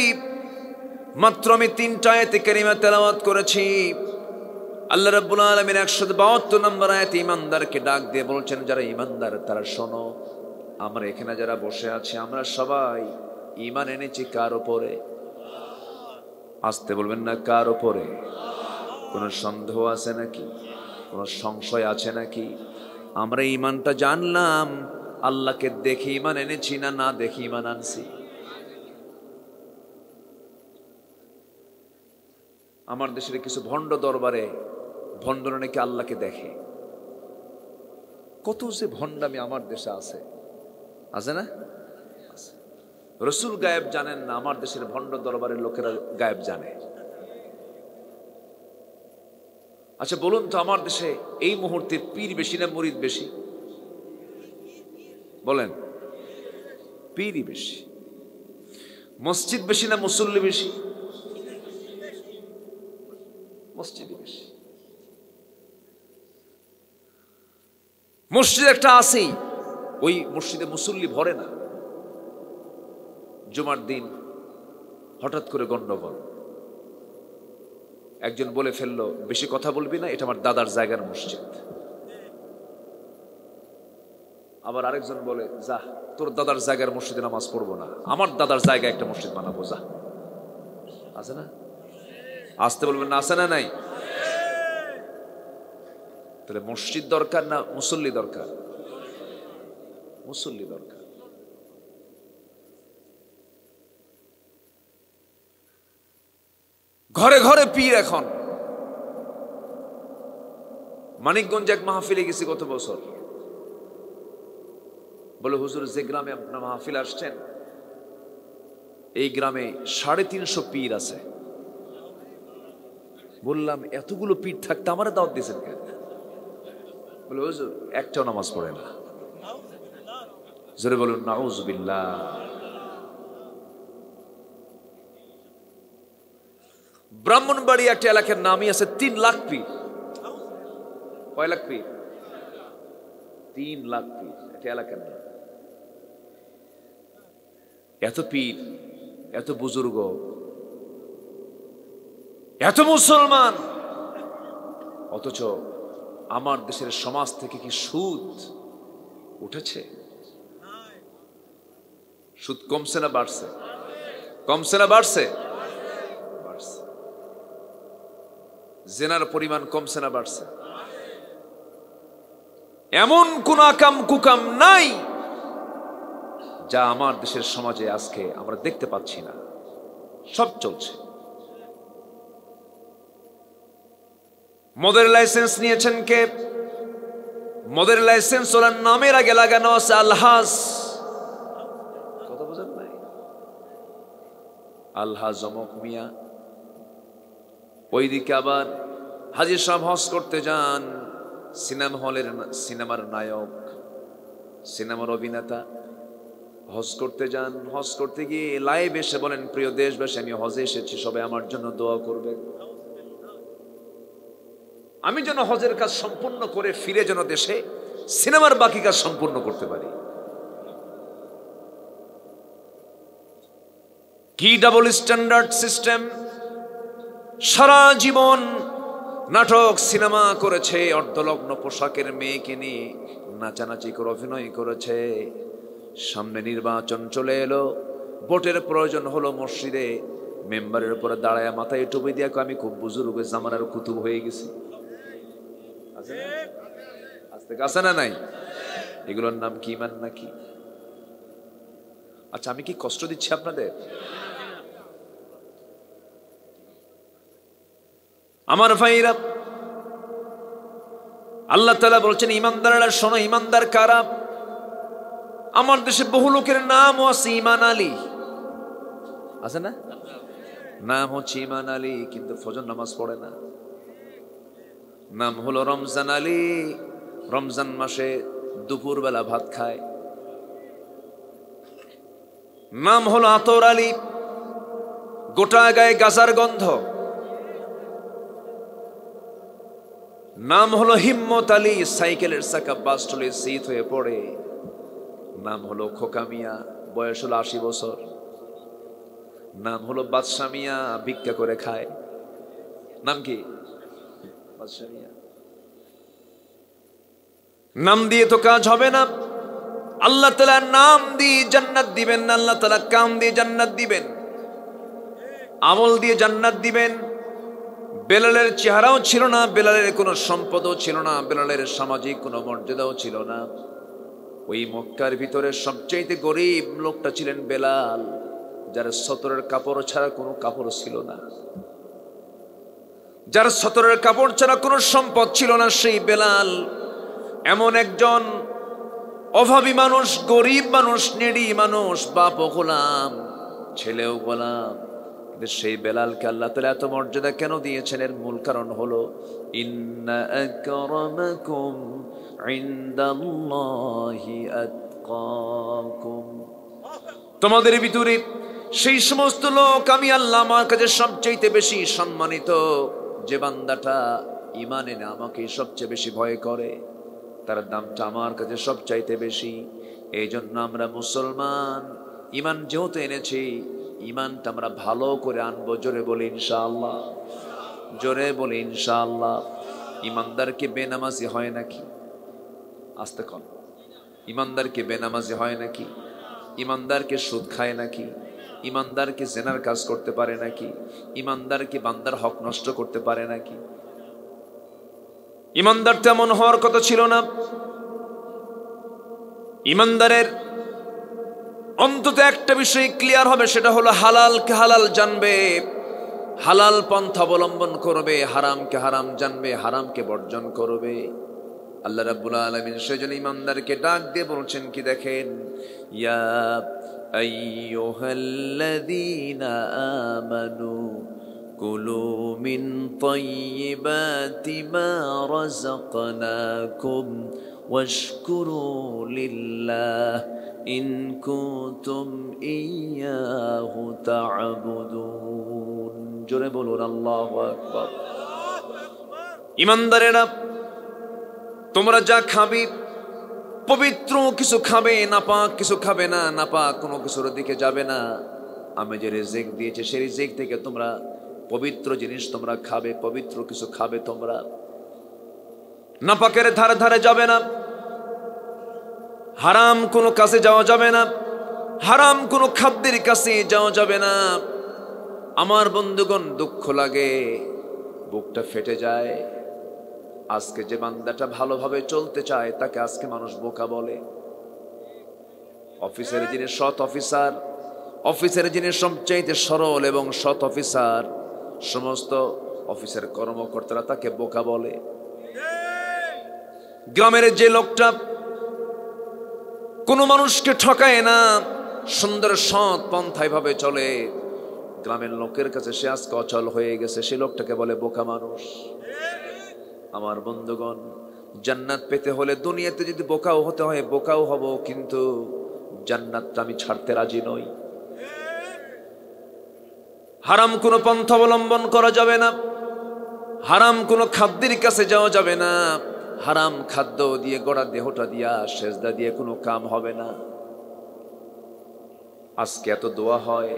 মাত্র আমি 3টা আয়াতে কারিমা তেলাওয়াত করেছি। আল্লাহ রাব্বুল আলামিন 172 নম্বর আয়াতে ঈমানদারকে ডাক দিয়ে বলছেন, যারা ঈমানদার তারা শোনো, আমরা এখানে যারা বসে আছি আমরা সবাই ঈমান এনেছি কার উপরে? আসতে বলবেন না, কার উপরে? কোনো সন্দেহ আছে নাকি? কোনো সংশয় আছে নাকি? আমরা ঈমানটা জানলাম, আল্লাহকে দেখে ঈমান এনেছি না না দেখে ঈমান আনছি? আমার দেশের কিছু ভণ্ড দরবারে ভণ্ডরা নাকি আল্লাহকে দেখে। কত যে ভণ্ডামি আমার দেশে আছে, আছে না? রসুল গায়েব জানেন না, আমার দেশের ভণ্ড দরবারের লোকেরা গায়েব জানে। আচ্ছা বলুন তো, আমার দেশে এই মুহূর্তে পীর বেশি না মুরিদ বেশি? বলেন, পীরই বেশি। মসজিদ বেশি না মুসল্লি বেশি? মসজিদই বেশি। মসজিদ একটা আছেই, ওই মসজিদে মুসল্লি ভরে না। জুমার দিন হঠাৎ করে গন্ডগোল, একজন বলে ফেললো বেশি কথা বলবি না, এটা আমার দাদার জায়গার মসজিদ। আবার আরেকজন বলে যা, তোর দাদার জায়গার মসজিদে নামাজ পড়বো না, আমার দাদার জায়গায় একটা মসজিদ বানাবো, যা। আছে না? আসতে বলবেন না, আছে না নাই? তাহলে মসজিদ দরকার না মুসল্লি দরকার? মুসল্লি দরকার। ঘরে ঘরে পীর এখন। মানিকগঞ্জে এক মাহফিলে গেছি গত বছর, বলে হুজুর যে গ্রামে আপনার মাহফিল আসছেন এই গ্রামে 350 পীর আছে। বললাম এতগুলো পীর থাকতে আমারে দাওয়াত দিয়েছেন কেন? বলে হুজুর একটাও নামাজ পড়ে না। জোরে বলুন নাউজুবিল্লাহ। ব্রাহ্মণবাড়ি একটা এলাকার নামই আছে 3 লাখ পীর। কয় লাখ পীর? 3 লাখ পীর একটা এলাকার নাম। এত পীর, এত বুজুর্গ, এত মুসলমান, অথচ আমার দেশের সমাজ থেকে কি সুদ উঠেছে? সুদ কমছে না বাড়ছে? কমছে না বাড়ছে? বাড়ছে। জেনার পরিমাণ কমছে না বাড়ছে? এমন কোন আকাম কুকাম নাই যা আমার দেশের সমাজে আজকে আমরা দেখতে পাচ্ছি না, সব চলছে। মদের লাইসেন্স নিয়েছেন কে? মদের লাইসেন্স ওনার নামের আগে লাগানো আছে আলহাজ। কথা বোঝেন নাই? আলহাজ অমুক মিয়া। ওইদিকে আবার হাজী সাহেব হজ করতে যান, সিনেমা হলের সিনেমার নায়ক, সিনেমার অভিনেতা হজ করতে যান। হজ করতে গিয়ে লাইভ এসে বলেন প্রিয় দেশবাসী আমি হজে এসেছি, সবাই আমার জন্য দোয়া করবেন, আমি যেন হজের কাজ সম্পূর্ণ করে ফিরে যেন দেশে সিনেমার বাকি কাজ সম্পূর্ণ করতে পারি। কি ডাবল স্ট্যান্ডার্ড সিস্টেম! সারা জীবন নাটক সিনেমা করেছে, অর্ধলগ্ন পোশাকের মেয়েকে নিয়ে নাচানাচি করে অভিনয় করেছে। সামনে নির্বাচন চলে এলো, ভোটের প্রয়োজন হলো, মসজিদে মেম্বারের উপরে দাঁড়ায় মাথায় টুপি দিয়ে আমি খুব বুজুর্গ জামানার কুতুব হয়ে গেছি। আছে না নাই? এগুলোর নাম কি ইমান নাকি? আচ্ছা আমি কি কষ্ট দিচ্ছি আপনাদের? আমার ভাইরা, আল্লাহ তাআলা বলছেন ইমানদাররা শোনো, ইমানদার কারা? আমার দেশে বহু লোকের নামও আছে ঈমান আলী, আছে না? নাম হচ্ছে ঈমান আলী, কিন্তু ফজর নামাজ পড়ে না। নাম হলো রমজান আলী, রমজান মাসে দুপুর বেলা ভাত খায়। নাম হলো আতর আলী, গোটা গায়ে গাজার গন্ধ। নাম হলো হিম্মত আলী, সাইকেলের চাকা বাস্টলে শীত হয়ে পড়ে। নাম হলো খোকা মিয়া, বয়স হলো 80 বছর। নাম হলো বাদশা মিয়া, ভিক্ষা করে খায়। নাম কি? বাদশা মিয়া। নাম দিয়ে তো কাজ হবে না। আল্লাহ তাআলা নাম দিয়ে জান্নাত দিবেন না, আল্লাহ তাআলা কাম দিয়ে জান্নাত দিবেন, আমল দিয়ে জান্নাত দিবেন, বেলালের চেহারাও ছিল না, বেলালের কোনো সম্পদও ছিল না, বেলালের সামাজিক কোনো মর্যাদাও ছিল না। ওই মক্কার ভিতরে সবচেয়ে গরিব লোকটা ছিলেন বেলাল, যার সতরের কাপড় ছাড়া কোনো কাপড় ছিল না, যার সতরের কাপড় ছাড়া কোনো সম্পদ ছিল না। সেই বেলাল এমন একজন অভাবী মানুষ, গরিব মানুষ, নেডি মানুষ, বাপও গোলাম, ছেলেও গোলাম। কিন্তু সেই বেলালকে আল্লাহ তাআলা এত মর্যাদা কেন দিয়েছেন? এর মূল কারণ হলো ইন্না আকরামাকুম ইনদাল্লাহি আতকাকুম। তোমাদের ভিতরে সেই সমস্ত লোক আমি আল্লাহ আমার কাছে সবচেয়ে বেশি সম্মানিত, যে বান্দাটা ঈমান এনে আমাকে সবচেয়ে বেশি ভয় করে, তার দামটা আমার কাছে সবচাইতে বেশি। এই জন্য আমরা মুসলমান, ঈমান যেহেতু এনেছি, ঈমানটা আমরা ভালো করে আনবো। জোরে বলি ইনশাআল্লাহ, জোরে বলি ইনশাআল্লাহ। ঈমানদার কি বেনামাজি হয় নাকি? আস্তে কন। ঈমানদার কি বেনামাজি হয় নাকি? ঈমানদার কি সুদ খায় নাকি? ঈমানদার কি জেনার কাজ করতে পারে নাকি? ঈমানদার কি বান্দার হক নষ্ট করতে পারে নাকি? ঈমানদার তেমন হওয়ার কথা ছিল না। ঈমানদারের অন্তত একটা বিষয় ক্লিয়ার হবে, সেটা হলো হালালকে হালাল জানবে, হালাল পন্থা অবলম্বন করবে, হারামকে হারাম জানবে, হারামকে বর্জন করবে। আল্লাহ রাব্বুল আলামিন সেজন্য ঈমানদারকে ডাক দিয়ে বলছেন কি দেখেন, ইয়া আইয়ুহাল্লাযীনা আমানু কুলু মিন তাইয়্যিবাতি মা রাযাকনাকুম ওয়াশকুরু লিল্লাহ ইন কুনতুম ইয়্যাহু তা'বুদুন। জোরে বলুন আল্লাহু আকবার। ঈমানদারেরা, তোমরা যা খাবে পবিত্র কিছু খাবে, নাপাক কিছু খাবে না, নাপাক কোনো কিছুর দিকে যাবে না। আমি যে রিজিক দিয়েছি সেই রিজিক থেকে তোমরা পবিত্র জিনিস তোমরা খাবে, পবিত্র কিছু খাবে তোমরা। নাপাকের ধারে ধারে যাবে না, হারাম কোনো কাছে যাওয়া যাবে না, হারাম কোনো খাদ্যের কাছে যাওয়া যাবে না। আমার বন্ধুগণ, দুঃখ লাগে, বুকটা ফেটে যায়। আজকে যে বান্দাটা ভালোভাবে চলতে চায় তাকে আজকে মানুষ বোকা বলে। অফিসের যিনি সৎ অফিসার, অফিসের যিনি সবচাইতে সরল এবং সৎ অফিসার, সমস্ত অফিসের কর্মকর্তারা তাকে বোকা বলে। গ্রামের যে লোকটা কোনো মানুষকে ঠকায় না, সুন্দর সৎ পন্থায় ভাবে চলে, গ্রামের লোকের কাছে সে আজকে অচল হয়ে গেছে, সে লোকটাকে বলে বোকা মানুষ। আমার বন্ধুগণ, জান্নাত পেতে হলে দুনিয়াতে যদি বোকাও হতে হয় বোকাও হব, কিন্তু জান্নাতটা আমি ছাড়তে রাজি নই। হারাম কোনো পন্থা অবলম্বন করা যাবে না, হারাম কোনো খাদ্যের কাছে যাওয়া যাবে না, হারাম খাদ্য দিয়ে গড়া দেহটা দিয়া সেজদা দিয়ে কোনো কাম হবে না। আজকে এত দোয়া হয়,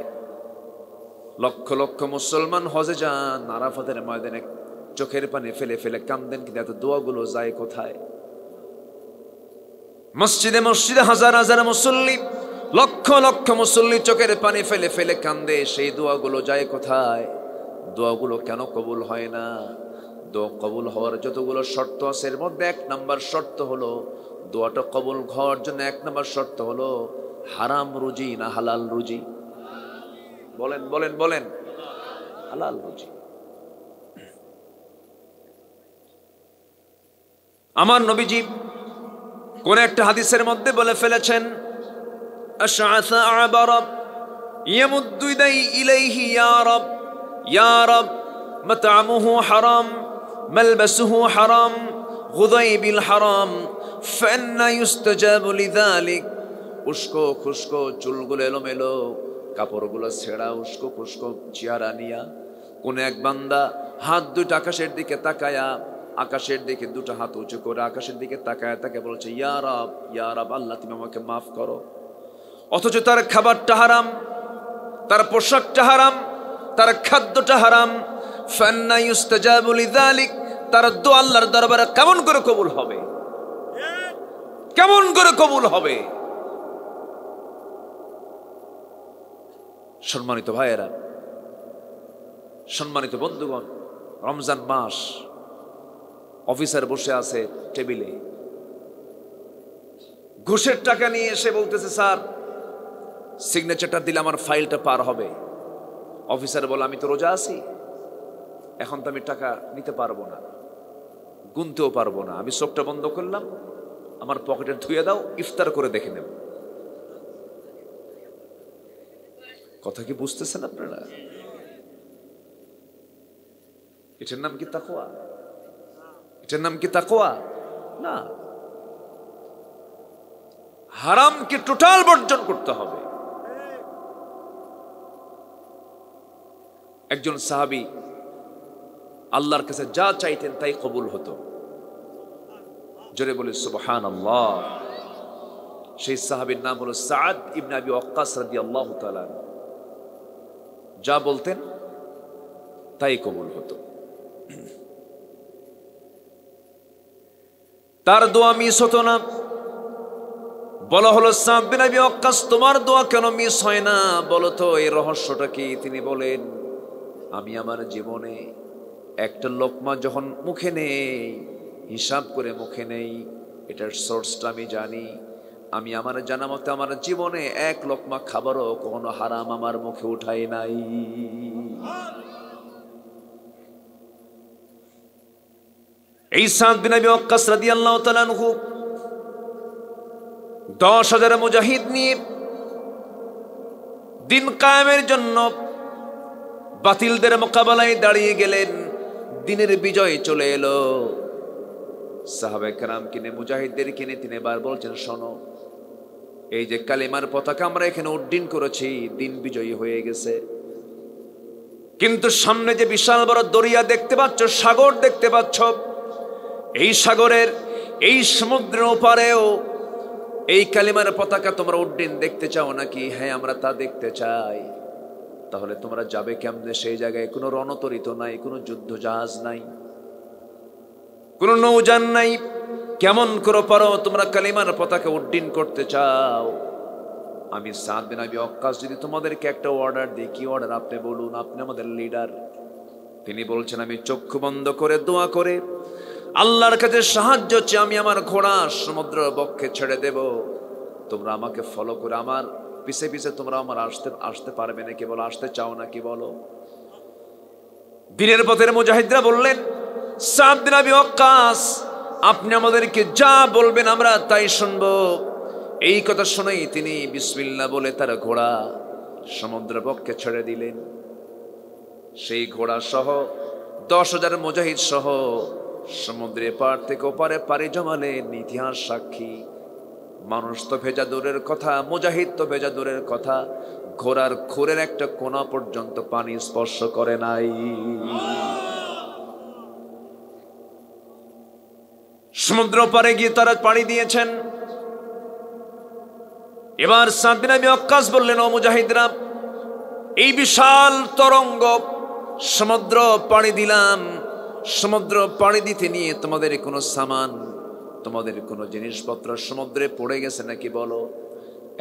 লক্ষ লক্ষ মুসলমান হজে যান, আরাফাতের ময়দানে চোখের পানি ফেলে ফেলে কান্দেন, কিন্তু এত দোয়াগুলো যায় কোথায়? মসজিদে মসজিদে হাজার হাজার মুসল্লি, লক্ষ লক্ষ মুসল্লি চোখের পানি ফেলে ফেলে কান্দে, সেই দোয়াগুলো যায় কোথায়? দোয়াগুলো কেন কবুল হয় না? দোয়া কবুল হওয়ার যতগুলো শর্ত আছে এর মধ্যে এক নাম্বার শর্ত হলো, দোয়াটা কবুল হওয়ার জন্য এক নাম্বার শর্ত হলো হারাম রুজি না হালাল রুজি? বলেন বলেন বলেন, হালাল রুজি। আমার নবীজি কোন একটা হাদিসের মধ্যে বলে ফেলেছেন, আশআসা আবারা ইয়ামুদ্দু ইলাইহি ইয়া রাব ইয়া রাব মাতআমুহু হারাম মালবাসুহু হারাম গুযাই বিল হারাম ফান্না ইউস্তাজাবু লিযালিক। উস্কো খুস্কো চুলগুলো এলোমেলো, কাপড়গুলো ছেঁড়া, উস্কো খুস্কো চেহারা নিয়া কোন এক বান্দা হাত দুটো আকাশের দিকে তাকায়া, আকাশের দিকে দুটো হাত উঁচু করে আকাশের দিকে তাকায় তাকে বলছে, ইয়া রাব ইয়া রাব, আল্লাহ তুমি আমাকে মাফ করো। অথচ তার খাবারটা হারাম, তার পোশাকটা হারাম, তার খাদ্যটা হারাম। ফান্না ইউস্তাজাবু লিযালিক, তার দোয়া আল্লাহর দরবারে কেমন করে কবুল হবে? কেমন করে কবুল হবে? সম্মানিত ভাইয়েরা, সম্মানিত বন্ধুগণ, রমজান মাস, অফিসার বসে আছে টেবিলে, ঘুষের টাকা নিয়ে এসে বলতেছে, স্যার সিগনেচারটা দিলে আমার ফাইলটা পার হবে। অফিসার বলে, আমি তো রোজা আছি, এখন তো আমি টাকা নিতে পারবো না, গুনতেও পারবো না, আমি চোখটা বন্ধ করলাম, আমার পকেটে ধুয়ে দাও, ইফতার করে দেখে নেব। কথা কি বুঝতেছেন আপনারা? এটার নাম কি তাকওয়া? এটার নাম কি তাকওয়া? না, হারামকে টোটাল বর্জন করতে হবে। একজন সাহাবী আল্লাহর কাছে যা চাইতেন তাই কবুল হতো। জোরে বলে সুবহানাল্লাহ। সেই সাহাবীর নাম হলো সাদ ইবনে আবি ওয়াক্কাস রাদিয়াল্লাহু তাআলা। যা বলতেন তাই কবুল হতো। তার দোয়া মিস হতো না। বলা হলো, সাদ বিন আবি ওয়াক্কাস, তোমার দোয়া কেন মিস হয় না বলো তো, এই রহস্যটা কি? তিনি বলেন, আমি আমার জীবনে একটা লোকমা যখন মুখে নেই, হিসাব করে মুখে নেই, এটার সোর্সটা আমি জানি। আমি আমার জানা মতে আমার জীবনে এক লোকমা খাবারও কখনো হারাম আমার মুখে উঠাই নাই। এই সাদ বিন আবি ওয়াক্কাস রাদিয়াল্লাহু তাআলা আনহু 10,000 মুজাহিদ নিয়ে দিন কায়েমের জন্য বাতিলদের মোকাবেলায় দাঁড়িয়ে গেলেন। দিনের বিজয় চলে এলো। সাহাবায়ে কেরাম কিনে মুজাহিদদের কিনে তিনি বার বলছেন, শোনো, এই যে কালিমার পতাকা আমরা এখানে উড্ডীন করেছি, দিন বিজয়ী হয়ে গেছে, কিন্তু সামনে যে বিশাল বড় দরিয়া দেখতে পাচ্ছ, সাগর দেখতে পাচ্ছ, এই সাগরের এই সমুদ্রের ওপারেও এই কালিমার পতাকা তোমরা উড্ডীন দেখতে চাও নাকি? হ্যাঁ, আমরা তা দেখতে চাই। তাহলে তোমরা যাবে কেমনে সেই জায়গায়? কোনো রণতরী তো নাই, কোনো যুদ্ধ জাহাজ নাই, কোনো নৌযান নাই, কেমন করে পারো তোমরা কালিমার পতাকা উড্ডীন করতে চাও? আমি সাদ বিন আবি ওয়াক্কাস যদি তোমাদেরকে একটা অর্ডার দিই, কি অর্ডার আপনি বলুন, আপনি আমাদের লিডার। তিনি বলছেন, আমি চক্ষু বন্ধ করে দোয়া করে আল্লাহর কাছে সাহায্য চেয়ে আমি আমার ঘোড়া সমুদ্র বক্ষে ছেড়ে দেব, তোমরা আমাকে ফলো করে আমার পিছে পিছে তোমরা আমার আসতে পারবে নাকি বলো? আসতে চাও নাকি বলো? দিনের পথের মুজাহিদরা বললেন, সাদ বিন আবি ওয়াক্কাস, আপনি আমাদেরকে যা বলবেন আমরা তাই শুনবো। এই কথা শুনেই তিনি বিসমিল্লাহ বলে তার ঘোড়া সমুদ্র বক্ষে ছেড়ে দিলেন। সেই ঘোড়া সহ 10,000 মুজাহিদ সহ সমুদ্রের পার থেকে ওপারে পাড়ি জমালেন। ইতিহাস সাক্ষী, মানুষ তো ভেজা দূরের কথা, মুজাহিদ তো ভেজা দূরের কথা, ঘোড়ার খুরের একটা কোনা পর্যন্ত পানি স্পর্শ করে নাই। সমুদ্র পারে গিয়ে তারা পাড়ি দিয়েছেন। এবার সাদ বিন আবি ওয়াক্কাস বললেন, ও মুজাহিদরা, এই বিশাল তরঙ্গ সমুদ্র পাড়ি দিলাম, সমুদ্র পাড়ি দিতে নিয়ে তোমাদের কোনো সামান, তোমাদের কোনো জিনিসপত্র সমুদ্রে পড়ে গেছে নাকি বলো?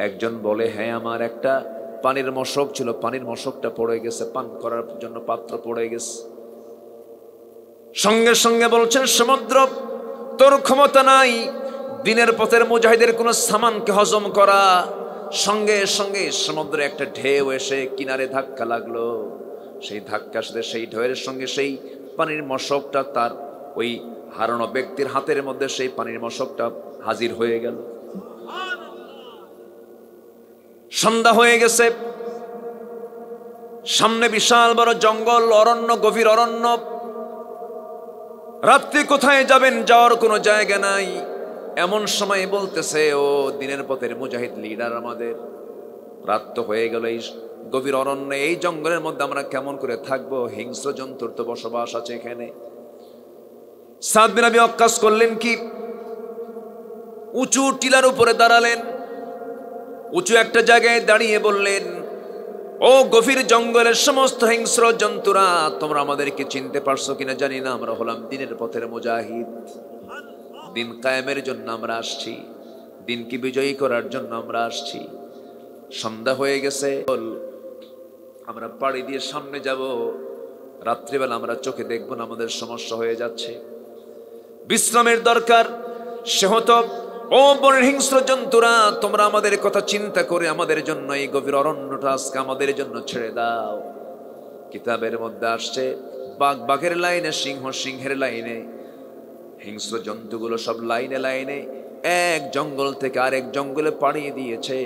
একজন বলে, হ্যাঁ, আমার একটা পানির মশক ছিল, পানির মশকটা পড়ে গেছে, পান করার জন্য পাত্র পড়ে গেছে। সঙ্গে সঙ্গে বলছেন, সমুদ্র, তোর ক্ষমতা নাই দিনের পথের মুজাহিদের কোনো সামানকে হজম করা। সঙ্গে সঙ্গে সমুদ্রে একটা ঢেউ এসে কিনারে ধাক্কা লাগলো। সেই ধাক্কার সাথে সেই ঢেউয়ের সঙ্গে সেই পানির মশকটা তার ওই হারানো ব্যক্তির হাতের মধ্যে সেই পানির মশকটা হাজির হয়ে গেল। সন্ধ্যা হয়ে গেছে, সামনে বিশাল বড় জঙ্গল, অরণ্য, গভীর অরণ্য। রাত্রি কোথায় যাবেন, যাওয়ার কোনো জায়গা নাই। এমন সময় বলতেছে, ও দিনের পথের মুজাহিদ লিডার, আমাদের রাত তো হয়ে গেল, এই গভীর অরণ্যে এই জঙ্গলের মধ্যে আমরা কেমন করে থাকবো? হিংস্র জন্তুর তো বসবাস আছে এখানে। সাদ বিন আবি ওয়াক্কাস করলেন কি, উঁচু টিলার উপরে দাঁড়ালেন, উঁচু একটা জায়গায় দাঁড়িয়ে বললেন, ও গভীর জঙ্গলের সমস্ত হিংস্র জন্তুরা, তোমরা আমাদেরকে চিনতে পারছো কিনা জানি না, আমরা হলাম দিনের পথের মুজাহিদ। দিন কায়েমের জন্য আমরা আসছি, দিনকে বিজয়ী করার জন্য আমরা আসছি। সন্ধ্যা হয়ে গেছে, আমরা পাড়ি দিয়ে সামনে যাব। রাত্রিবেলা আমরা চোখে দেখব না, আমাদের সমস্যা হয়ে যাচ্ছে। বিশ্রামের দরকার। সেহত ও বনের হিংস্র জন্তুরা, তোমরা আমাদের কথা চিন্তা করে আমাদের জন্য এই গভীর অরণ্যটা আজকে আমাদের জন্য ছেড়ে দাও। কিতাবের মধ্যে আসছে, বাঘ বাঘের লাইনে, সিংহ সিংহের লাইনে, হিংস্র জন্তুগুলো সব লাইনে লাইনে এক জঙ্গল থেকে আরেক জঙ্গলে পাড়িয়ে দিয়েছে।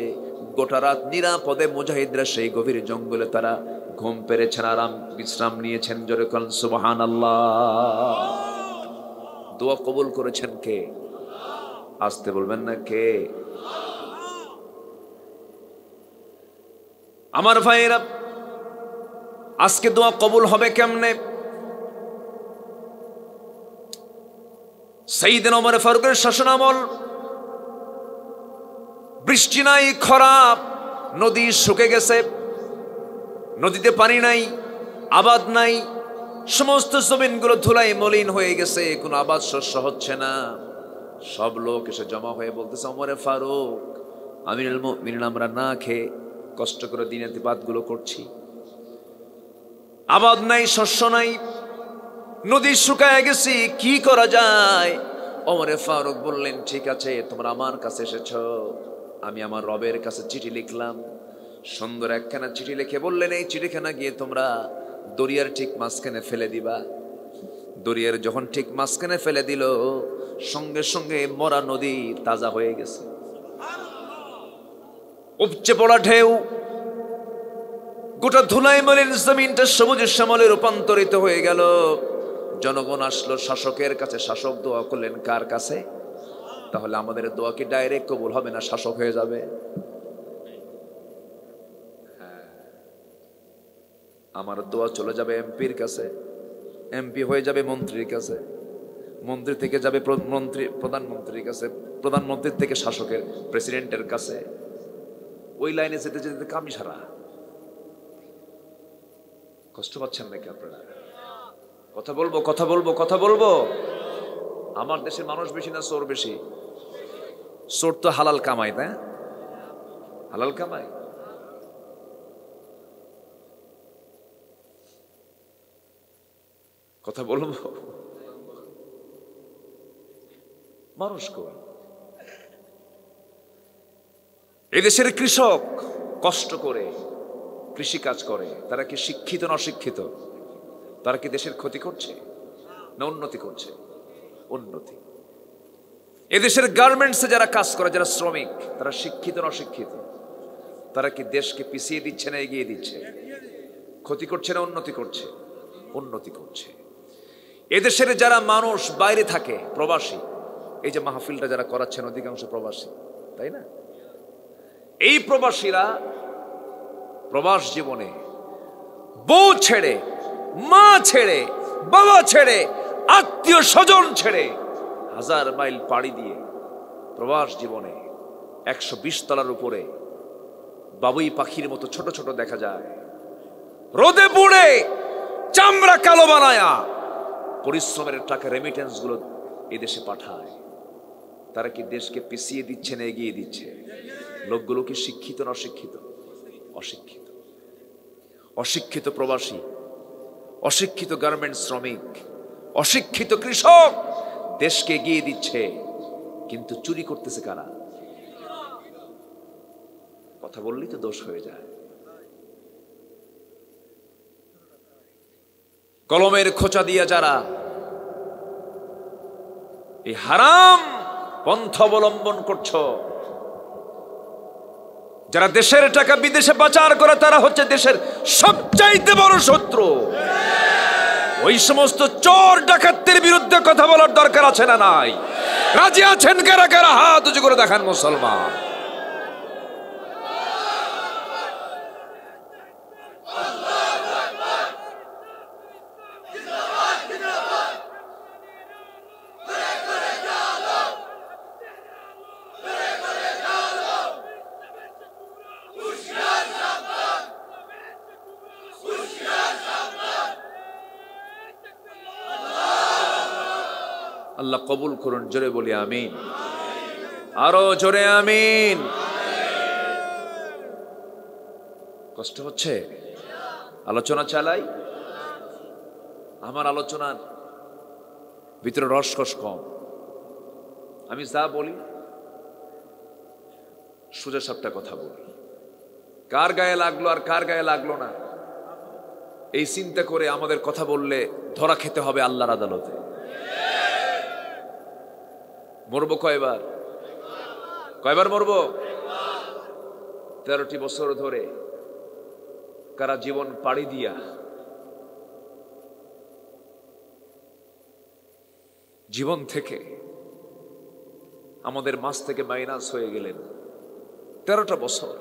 গোটা রাত নিরাপদে মুজাহিদরা সেই গভীর জঙ্গলে তারা ঘুম পেরেছেন, আরাম বিশ্রাম নিয়েছেন। জোরে কোন সুবহানাল্লাহ। দোয়া কবুল করেছেন কে? আসতে বলবেন না কে? আমার ভাইয়েরা, আজকে দোয়া কবুল হবে কেমনে? সাইয়েদনা ওমর ফারুকের শাসনামল, বৃষ্টি নাই, খরা, নদী শুকে গেছে, নদীতে পানি নাই, আবাদ নাই, সমস্ত জমিনগুলো ধুলাই মলিন হয়ে গেছে, কোনো আবাদ শস্য হচ্ছে না। সব লোক এসে জমা হয়ে বলতেছে, ওমরে ফারুক, আমিরুল মুমিনিন, আমরা না খেয়ে কষ্ট করে দিনাতিপাতগুলো করছি, আবাদ নাই, শস্য নাই, নদী শুকায় গেছি, কি করা যায়? ওমরে ফারুক বললেন, ঠিক আছে, তোমরা আমার কাছে এসেছো, আমি আমার রবের কাছে চিঠি লিখলাম। সুন্দর একখানা চিঠি লিখে বললেন, এই চিঠিখানা গিয়ে তোমরা দরিয়ার ঠিক মাঝখানে ফেলে দিবা। দরিয়ার যখন ঠিক মাঝখানে ফেলে দিল, সঙ্গে সঙ্গে মরা নদী তাজা হয়ে গেছে। উপচে পড়া ঢেউ গোটা ধুলাই মলিন জমিনটা সবুজের শ্যামলে রূপান্তরিত হয়ে গেল। জনগণ আসলো শাসকের কাছে, শাসক দোয়া করলেন কার কাছে? তাহলে আমাদের দোয়া কি ডাইরেক্ট কবুল হবে না শাসক হয়ে যাবে? আমার দোয়া চলে যাবে এমপির কাছে, এমপি হয়ে যাবে মন্ত্রীর কাছে, মন্ত্রী থেকে যাবে প্রধানমন্ত্রীর কাছে, প্রধানমন্ত্রীর থেকে শাসকের প্রেসিডেন্টের কাছে। ওই লাইনে যেতে যেতে কামি সারা। কষ্ট পাচ্ছেন নাকি আপনারা? কথা বলবো, কথা বলবো, কথা বলবো। আমার দেশের মানুষ বেশি না চোর বেশি? চোর তো হালাল কামাই, তাই হালাল কামাই। কথা বলবো। মানুষ কই? এদেশের কৃষক কষ্ট করে কৃষি কাজ করে, তারা কি শিক্ষিত না অশিক্ষিত? তারা কি দেশের ক্ষতি করছে না উন্নতি করছে? উন্নতি। এদেশের গার্মেন্টসে যারা কাজ করে, যারা শ্রমিক, তারা শিক্ষিত না অশিক্ষিত? তারা কি দেশকে পিছিয়ে দিচ্ছে না এগিয়ে দিচ্ছে? ক্ষতি করছে না উন্নতি করছে? উন্নতি করছে। এদেশের যারা মানুষ বাইরে থাকে, প্রবাসী, এই যে মাহফিলটা যারা করাচ্ছেন অধিকাংশ প্রবাসী, তাই না? এই প্রবাসীরা প্রবাস জীবনে বউ ছেড়ে, মা ছেড়ে, বাবা ছেড়ে, আত্মীয় স্বজন ছেড়ে 1000 মাইল পাড়ি দিয়ে প্রবাস জীবনে 120 তলার উপরে বাবুই পাখির মতো ছোট ছোট দেখা যায়, রোদে পুড়ে চামড়া কালো বানায়া পরিশ্রমের টাকা রেমিটেন্স গুলো এদেশে পাঠায়। তারা কি দেশকে পিছিয়ে দিচ্ছে না এগিয়ে দিচ্ছে? লোকগুলো কি শিক্ষিত না অশিক্ষিত? অশিক্ষিত। অশিক্ষিত প্রবাসী, অশিক্ষিত গার্মেন্টস শ্রমিক, অশিক্ষিত কৃষক দেশকে এগিয়ে দিচ্ছে, কিন্তু চুরি করতেছে কারা? কথা বললেই তো দোষ হয়ে যায়। কলমের খোঁচা দিয়ে যারা এই হারাম পন্থা অবলম্বন করছো, যারা দেশের টাকা বিদেশে পাচার করে, তারা হচ্ছে দেশের সবচাইতে বড় শত্রু। ওই সমস্ত চোর ডাকাতদের বিরুদ্ধে কথা বলার দরকার আছে না নাই? রাজি আছেন কারা কারা? হাত উঁচু করে দেখান মুসলমান। আল্লাহ কবুল করুন। জোরে বলি আমিন, আরো জোরে আমিন। কষ্ট হচ্ছে? আলোচনা চালাই। আমার আলোচনার ভিতরে রসকস কম। আমি যা বলি সোজা সাপটা কথা বলি, কার গায়ে লাগলো আর কার গায়ে লাগলো না এই চিন্তা করে আমাদের কথা বললে ধরা খেতে হবে আল্লাহর আদালতে। মরবো কয়বার? কয়বার মরবো? 13টি বছর ধরে কারা জীবন পাড়ি দিয়া জীবন থেকে আমাদের মাঝ থেকে মাইনাস হয়ে গেলেন 13টা বছর।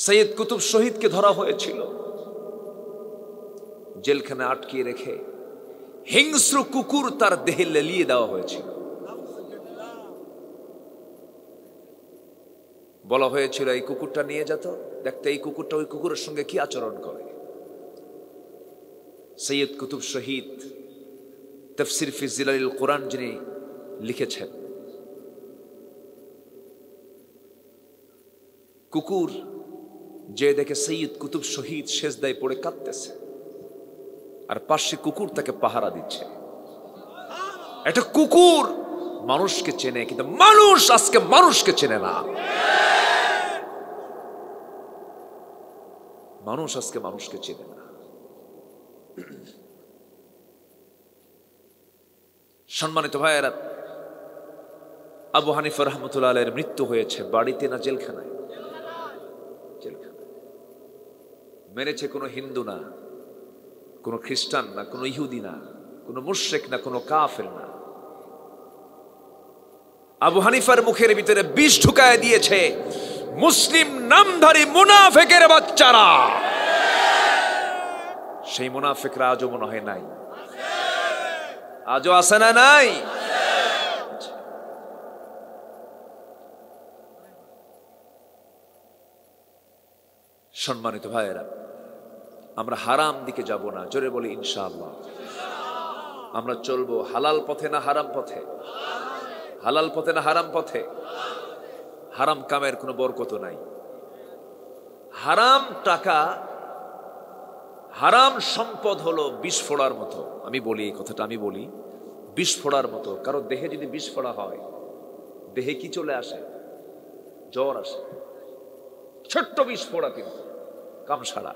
সৈয়দ কুতুব শহীদকে ধরা হয়েছিল, জেলখানে আটকিয়ে রেখে হিংস্র কুকুর তার দেহে লেলিয়ে দেওয়া হয়েছিল। বলা হয়েছিল এই কুকুরটা নিয়ে যেত, দেখতে এই কুকুরটা ওই কুকুরের সঙ্গে কি আচরণ করে। সৈয়দ কুতুব শহীদ তাফসীর ফি জিলালিল কোরআন যিনি লিখেছেন, কুকুর যে দেখে সৈয়দ কুতুব শহীদ সেজদায় পড়ে কাঁদতেছে আর পাশে কুকুর তাকে পাহারা দিচ্ছে। এটা কুকুর মানুষকে চেনে, কিন্তু মানুষ আজকে মানুষকে চেনে না। মানুষ আজকে মানুষকে চেনে না। সম্মানিত ভাইয়েরা, আবু হানিফা রাহমাতুল্লাহ আলাইহির মৃত্যু হয়েছে বাড়িতে না জেলখানায়? জেলখানায়। মেরেছে কোনো হিন্দু না, কোনো খ্রিস্টান না, কোনো ইহুদি না, কোনো মুশরিক না, কোনো কাফের না। আবু হানিফার মুখের ভিতরে বিষ ঢুকায় দিয়েছে মুসলিম নামধারী মুনাফিকের বাচ্চারা। সেই মুনাফিকরা আজও মনে হয় নাই? আজও আছে না নাই? সম্মানিত ভাইয়েরা, আমরা হারাম দিকে যাব না, জোরে বলি ইনশাআল্লাহ। আমরা চলবো হালাল পথে না হারাম পথে? হালাল পথে না হারাম পথে? হারাম কামের কোনো বরকত নাই। হারাম টাকা, হারাম সম্পদ হলো বিষ ফোড়ার মতো। আমি বলি এই কথাটা, আমি বলি বিষ ফোড়ার মতো। কারণ দেহে যদি বিষ ফোড়া হয়, দেহে কি চলে আসে? জ্বর আসে। ছোট্ট বিষ ফোড়া কিন্তু কামসারা,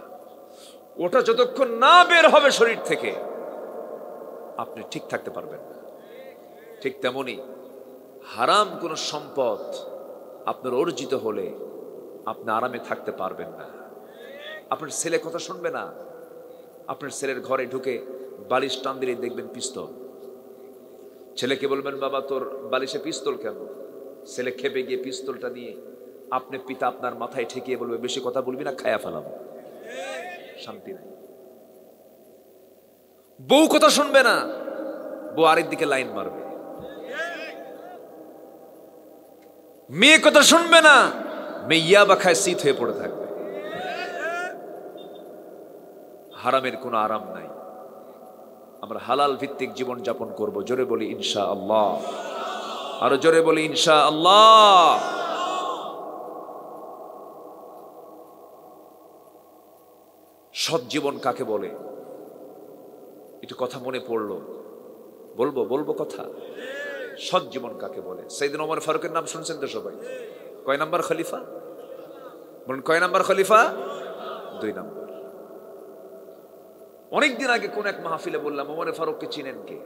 ওটা যতক্ষণ না বের হবে শরীর থেকে আপনি ঠিক থাকতে পারবেন না। ঠিক তেমনি হারাম কোন সম্পদ আপনার অর্জিত হলে আপনি আরামে থাকতে পারবেন না। আপনার ছেলে কথা শুনবে না। আপনার ছেলের ঘরে ঢুকে বালিশ টান দিলে দেখবেন পিস্তল। ছেলেকে বলবেন বাবা তোর বালিশে পিস্তল কেন? ছেলে খেপে গিয়ে পিস্তলটা নিয়ে আপনি পিতা আপনার মাথায় ঠেকিয়ে বলবে বেশি কথা বলবি না, খায়া ফেলাবো। শান্তি নাই। বউ কথা শুনবে না, বউ আরেক দিকে লাইন মারবে। মেয়ে কথা শুনবে না, মেয়ে ইয়াবা খায় শীত হয়ে পড়ে থাকবে। হারামের কোনো আরাম নাই। আমরা হালাল ভিত্তিক জীবন যাপন করব। জোরে বলি ইনশাআল্লাহ। আরো জোরে বলি ইনশাআল্লাহ। সৎ জীবন কাকে বলে? একটু কথা মনে পড়লো, বলবো কথা। সৎ জীবন কাকে বলে? সাইয়েদনা ওমর ফারুকের নাম শুনছেন তো সবাই? কয় নাম্বার খলিফা? বলুন কয় নাম্বার খলিফা? 2 নাম্বার। অনেকদিন আগে কোন এক মাহফিলে বললাম ওমর ফারুককে চিনেন কে?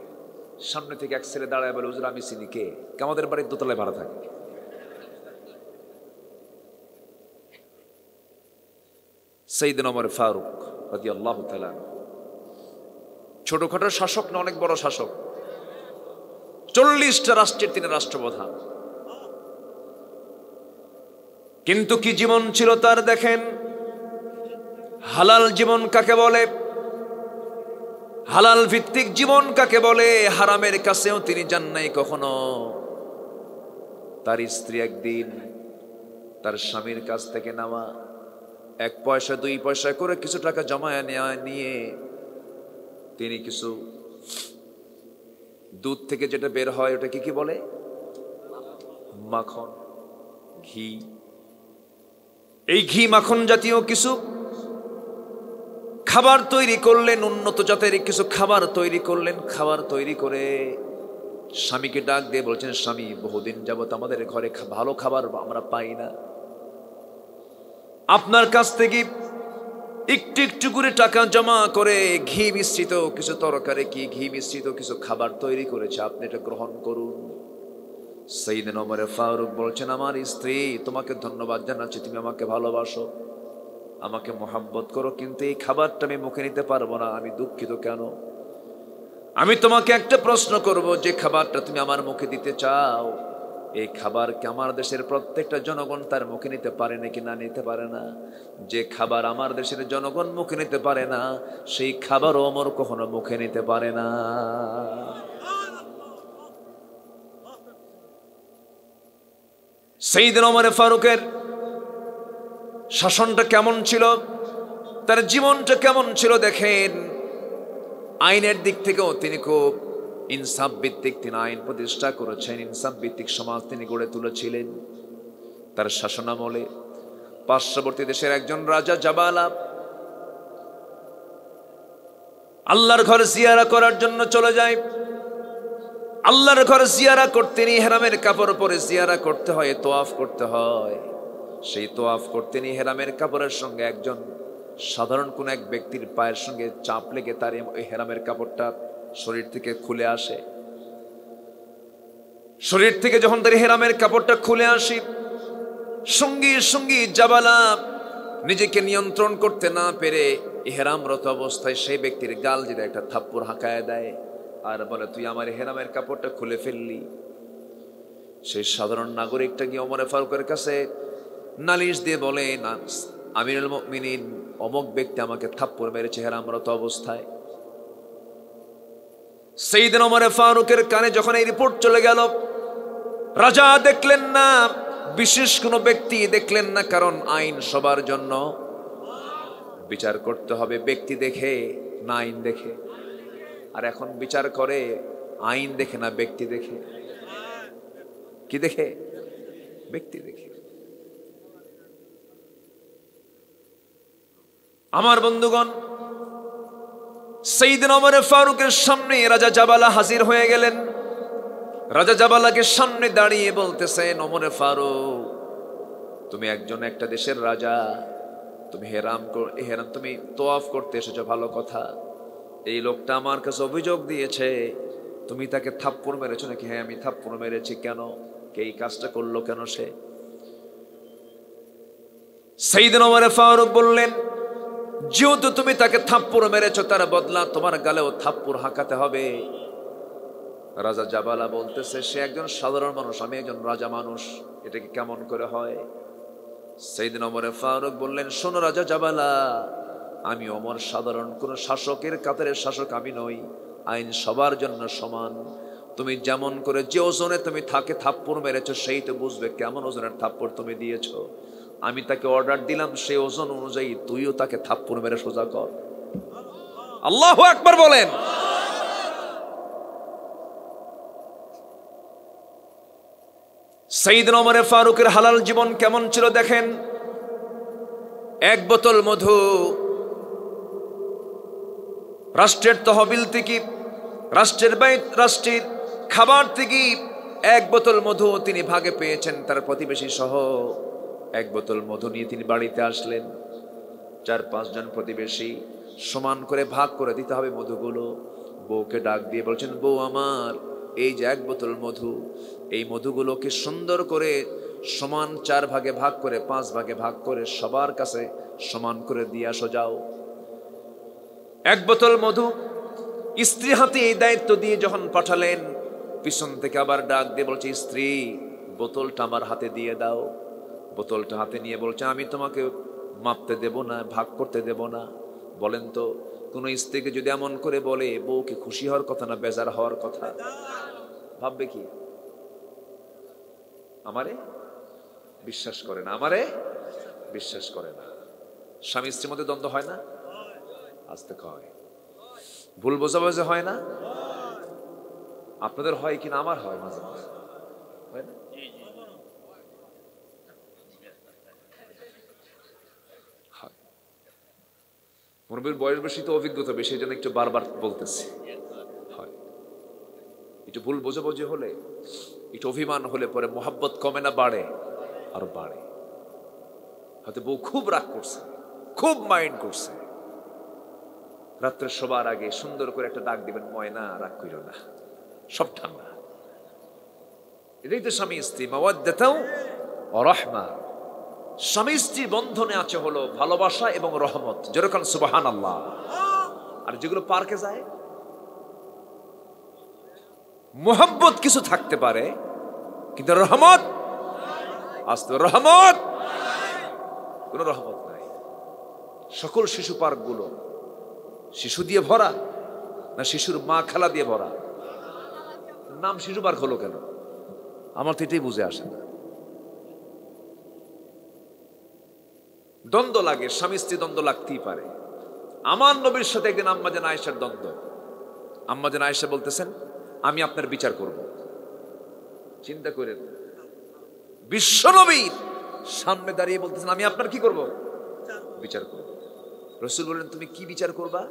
সামনে থেকে এক ছেলে দাঁড়ায় বলে হুজুর আমি চিনি। কে? আমাদের বাড়ির দোতলায় ভাড়া থাকে। সাইয়েদনা ওমর ফারুক রাদিয়াল্লাহু তাআলা ছোটখাটো শাসক না, অনেক বড় শাসক। 40টা রাষ্ট্রের তিনি রাষ্ট্রপ্রধান। কিন্তু কি জীবন ছিল তার দেখেন। হালাল জীবন কাকে বলে? হালাল ভিত্তিক জীবন কাকে বলে? হারামের কাছেও তিনি যান নাই কখনো। তার স্ত্রী একদিন তার স্বামীর কাছ থেকে নেওয়া 1 পয়সা 2 পয়সা করে কিছু টাকা জমায় নিয়ে তিনি কিছু দুধ থেকে যেটা বের হয় ওটা কি বলে? মাখন, ঘি। এই ঘি মাখন জাতীয় কিছু খাবার তৈরি করলেন, উন্নত জাতের কিছু খাবার তৈরি করলেন। খাবার তৈরি করে স্বামীকে ডাক দিয়ে বলছেন, স্বামী, বহুদিন যাবত আমাদের ঘরে ভালো খাবার আমরা পাই না, আপনার কাছ থেকে একটু একটু করে টাকা জমা করে ঘি মিশ্রিত কিছু তরকারি, ঘি মিশ্রিত কিছু খাবার তৈরি করেছে, আপনি এটা গ্রহণ করুন। সাইয়েদনা ওমর ফারুক বলছেন, আমার স্ত্রী তোমাকে ধন্যবাদ জানাচ্ছি, তুমি আমাকে ভালোবাসো, আমাকে মোহাব্বত করো, কিন্তু এই খাবারটা আমি মুখে নিতে পারবো না, আমি দুঃখিত। কেন? আমি তোমাকে একটা প্রশ্ন করব, যে খাবারটা তুমি আমার মুখে দিতে চাও, এই খাবার কি আমার দেশের প্রত্যেকটা জনগণ তার মুখে নিতে পারে নাকি না নিতে পারে না? যে খাবার আমার দেশের জনগণ মুখে নিতে পারে না, সেই খাবার ওমর কখনো মুখে নিতে পারে না। সাইয়েদনা ওমর ফারুকের শাসনটা কেমন ছিল, তার জীবনটা কেমন ছিল দেখেন। আইনের দিক থেকেও তিনি খুব ইনসাফ ভিত্তিক তিনি আইন প্রতিষ্ঠা করেছেন, ইনসাফ ভিত্তিক সমাজ তিনি গড়ে তুলেছিলেন। তার শাসনামলে পার্শ্ববর্তী দেশের একজন রাজা জাবালা আল্লাহর ঘর জিয়ারা করার জন্য চলে যায়। আল্লাহর ঘর জিয়ারা করতে নিয়ে হেরামের কাপড় পরে জিয়ারা করতে হয়, তোয়াফ করতে হয়। সেই তোয়াফ করতে নিয়ে হেরামের কাপড়ের সঙ্গে একজন সাধারণ কোন এক ব্যক্তির পায়ের সঙ্গে চাপ লেগে তার ওই হেরামের কাপড়টা শরীর থেকে খুলে আসে। শরীর থেকে যখন তার হেরামের কাপড়টা খুলে আসে, সঙ্গী সঙ্গী জাবালা নিজেকে নিয়ন্ত্রণ করতে না পেরে ইহরামরত অবস্থায় সেই ব্যক্তির গাল যেটা একটা থাপ্পড় হাঁকায় দেয় আর বলে, তুই আমার হেরামের কাপড়টা খুলে ফেললি। সেই সাধারণ নাগরিকটা গিয়ে ওমর ফারুকের কাছে নালিশ দিয়ে বলে, না, আমিরুল মুমিনিন অমুক ব্যক্তি আমাকে থাপ্পড় মেরেছে হেরামরত অবস্থায়। সাইয়েদনা ওমর ফারুকের কানে যখন এই রিপোর্ট চলে গেল, রাজা দেখলেন না, বিশেষ কোনো ব্যক্তি দেখলেন না, কারণ আইন সবার জন্য, বিচার করতে হবে ব্যক্তি দেখে না আইন দেখে। আর এখন বিচার করে আইন দেখে না ব্যক্তি দেখে। কি দেখে? ব্যক্তি দেখে। আমার বন্ধুগণ, সাইয়েদনা ওমর ফারুকের সামনে রাজা জাবালা হাজির হয়ে গেলেন। রাজা জাবালাকে সামনে দাঁড়িয়ে বলতেছেন, ওমর ফারুক, তুমি একটা দেশের রাজা, তুমি হেরাম তুমি তোয়াফ করতে এসেছো, ভালো কথা। এই লোকটা আমার কাছে অভিযোগ দিয়েছে তুমি তাকে থাপ্পড় মেরেছো নাকি? হ্যাঁ, আমি থাপ্পড় মেরেছি। কেন? কে এই কাজটা করলো কেন সে? সাইয়েদনা ওমর ফারুক বললেন, যেহেতু তুমি তাকে থাপ্পড় মেরেছো, তার বদলা তোমার গালেও থাপ্পড় হাঁকাতে হবে। রাজা জাবালা বলতেছে, সে একজন সাধারণ মানুষ, আমি একজন রাজা মানুষ, এটা কি কেমন করে হয়? সাইয়েদনা ওমর ফারুক বললেন, শোনো রাজা জাবালা, আমি ওমর সাধারণ কোন শাসকের কাতারের শাসক আমি নই, আইন সবার জন্য সমান। তুমি যেমন করে যে ওজনে তুমি তাকে থাপ্পড় মেরেছো, সেই তো বুঝবে কেমন ওজনের থাপ্পড় তুমি দিয়েছো। আমি তাকে অর্ডার দিলাম, সেই ওজন অনুযায়ী তুইও তাকে থাপ্পড় মেরে সোজা কর। আল্লাহু আকবার বলেন। সাইয়েদনা ওমর ফারুকের হালাল জীবন কেমন ছিল দেখেন। এক বোতল মধু রাষ্ট্রের তহবিল থেকে, রাষ্ট্রের খাবার থেকে এক বোতল মধু তিনি ভাগে পেয়েছেন, তার প্রতিবেশী সহ এক বোতল মধু নিয়ে তিনি বাড়িতে আসলেন। 4-5 জন প্রতিবেশী সমান করে ভাগ করে দিতে হবে মধুগুলো। বউকে ডাক দিয়ে বলছেন, বউ আমার, এই যে এক বোতল মধু, এই মধুগুলোকে সুন্দর করে সমান 4 ভাগে ভাগ করে 5 ভাগে ভাগ করে সবার কাছে সমান করে দিয়ে আসো যাও। এক বোতল মধু স্ত্রী হাতে এই দায়িত্ব দিয়ে যখন পাঠালেন, পিছন থেকে আবার ডাক দিয়ে বলছে, স্ত্রী, বোতলটা আমার হাতে দিয়ে দাও। বোতলটা হাতে নিয়ে বলছে, আমি তোমাকে মাপতে দেব না, ভাগ করতে দেব না। বলেন তো, কোন স্ত্রীকে যদি এমন করে বলে, বউকে খুশি হওয়ার কথা না বেজার হওয়ার কথা? ভাববে কি? আমারে বিশ্বাস করে না, আমারে বিশ্বাস করে না। স্বামী স্ত্রীর মধ্যে দ্বন্দ্ব হয় না? আস্তে হয়। ভুল বোঝাবুঝি হয় না? আপনাদের হয় কিনা? আমার হয় মাঝে মাঝে, হয় না? মুরব্বীর বয়স বেশি তো অভিজ্ঞতা বেশি, এই জন্য একটু বারবার বলতেছি। হয় একটু ভুল বোঝাবুঝি হলে, একটু অভিমান হলে পরে মোহাব্বত কমে না বাড়ে? আরো বাড়ে। হয়তো বউ খুব রাগ করছে, খুব মাইন্ড করছে, রাত্রে শোবার আগে সুন্দর করে একটা ডাক দিবেন, ময়না রাগ কইরো না, সব ঠান্ডা। এটাই তো স্বামী স্ত্রী, মাওয়াদ্দাতাও ওয়া রাহমা। স্বামী স্ত্রী বন্ধনে আছে হলো ভালোবাসা এবং রহমত, যেরকম সুবহানাল্লাহ। আর যেগুলো পার্কে যায়, মোহাব্বত কিছু থাকতে পারে কিন্তু রহমত, আস্ত রহমত, কোন রহমত নাই। সকল শিশু পার্ক গুলো শিশু দিয়ে ভরা না শিশুর মা খেলা দিয়ে ভরা? নাম শিশু পার্ক হলো কেন? আমার তো এটাই বুঝে আসে না। দ্বন্দ্ব লাগে, স্বামী স্ত্রী দ্বন্দ্ব লাগতেই পারে। আমার নবীর সাথে একদিন আম্মাজান আয়েশার দ্বন্দ্ব। আম্মাজান আয়েশা বলতেছেন, আমি আপনার বিচার করব। চিন্তা করেন, বিশ্ব নবীর সামনে দাঁড়িয়ে বলতেছেন, আমি আপনার কি করব? বিচার করব। রাসূল বললেন, তুমি কি বিচার করবা?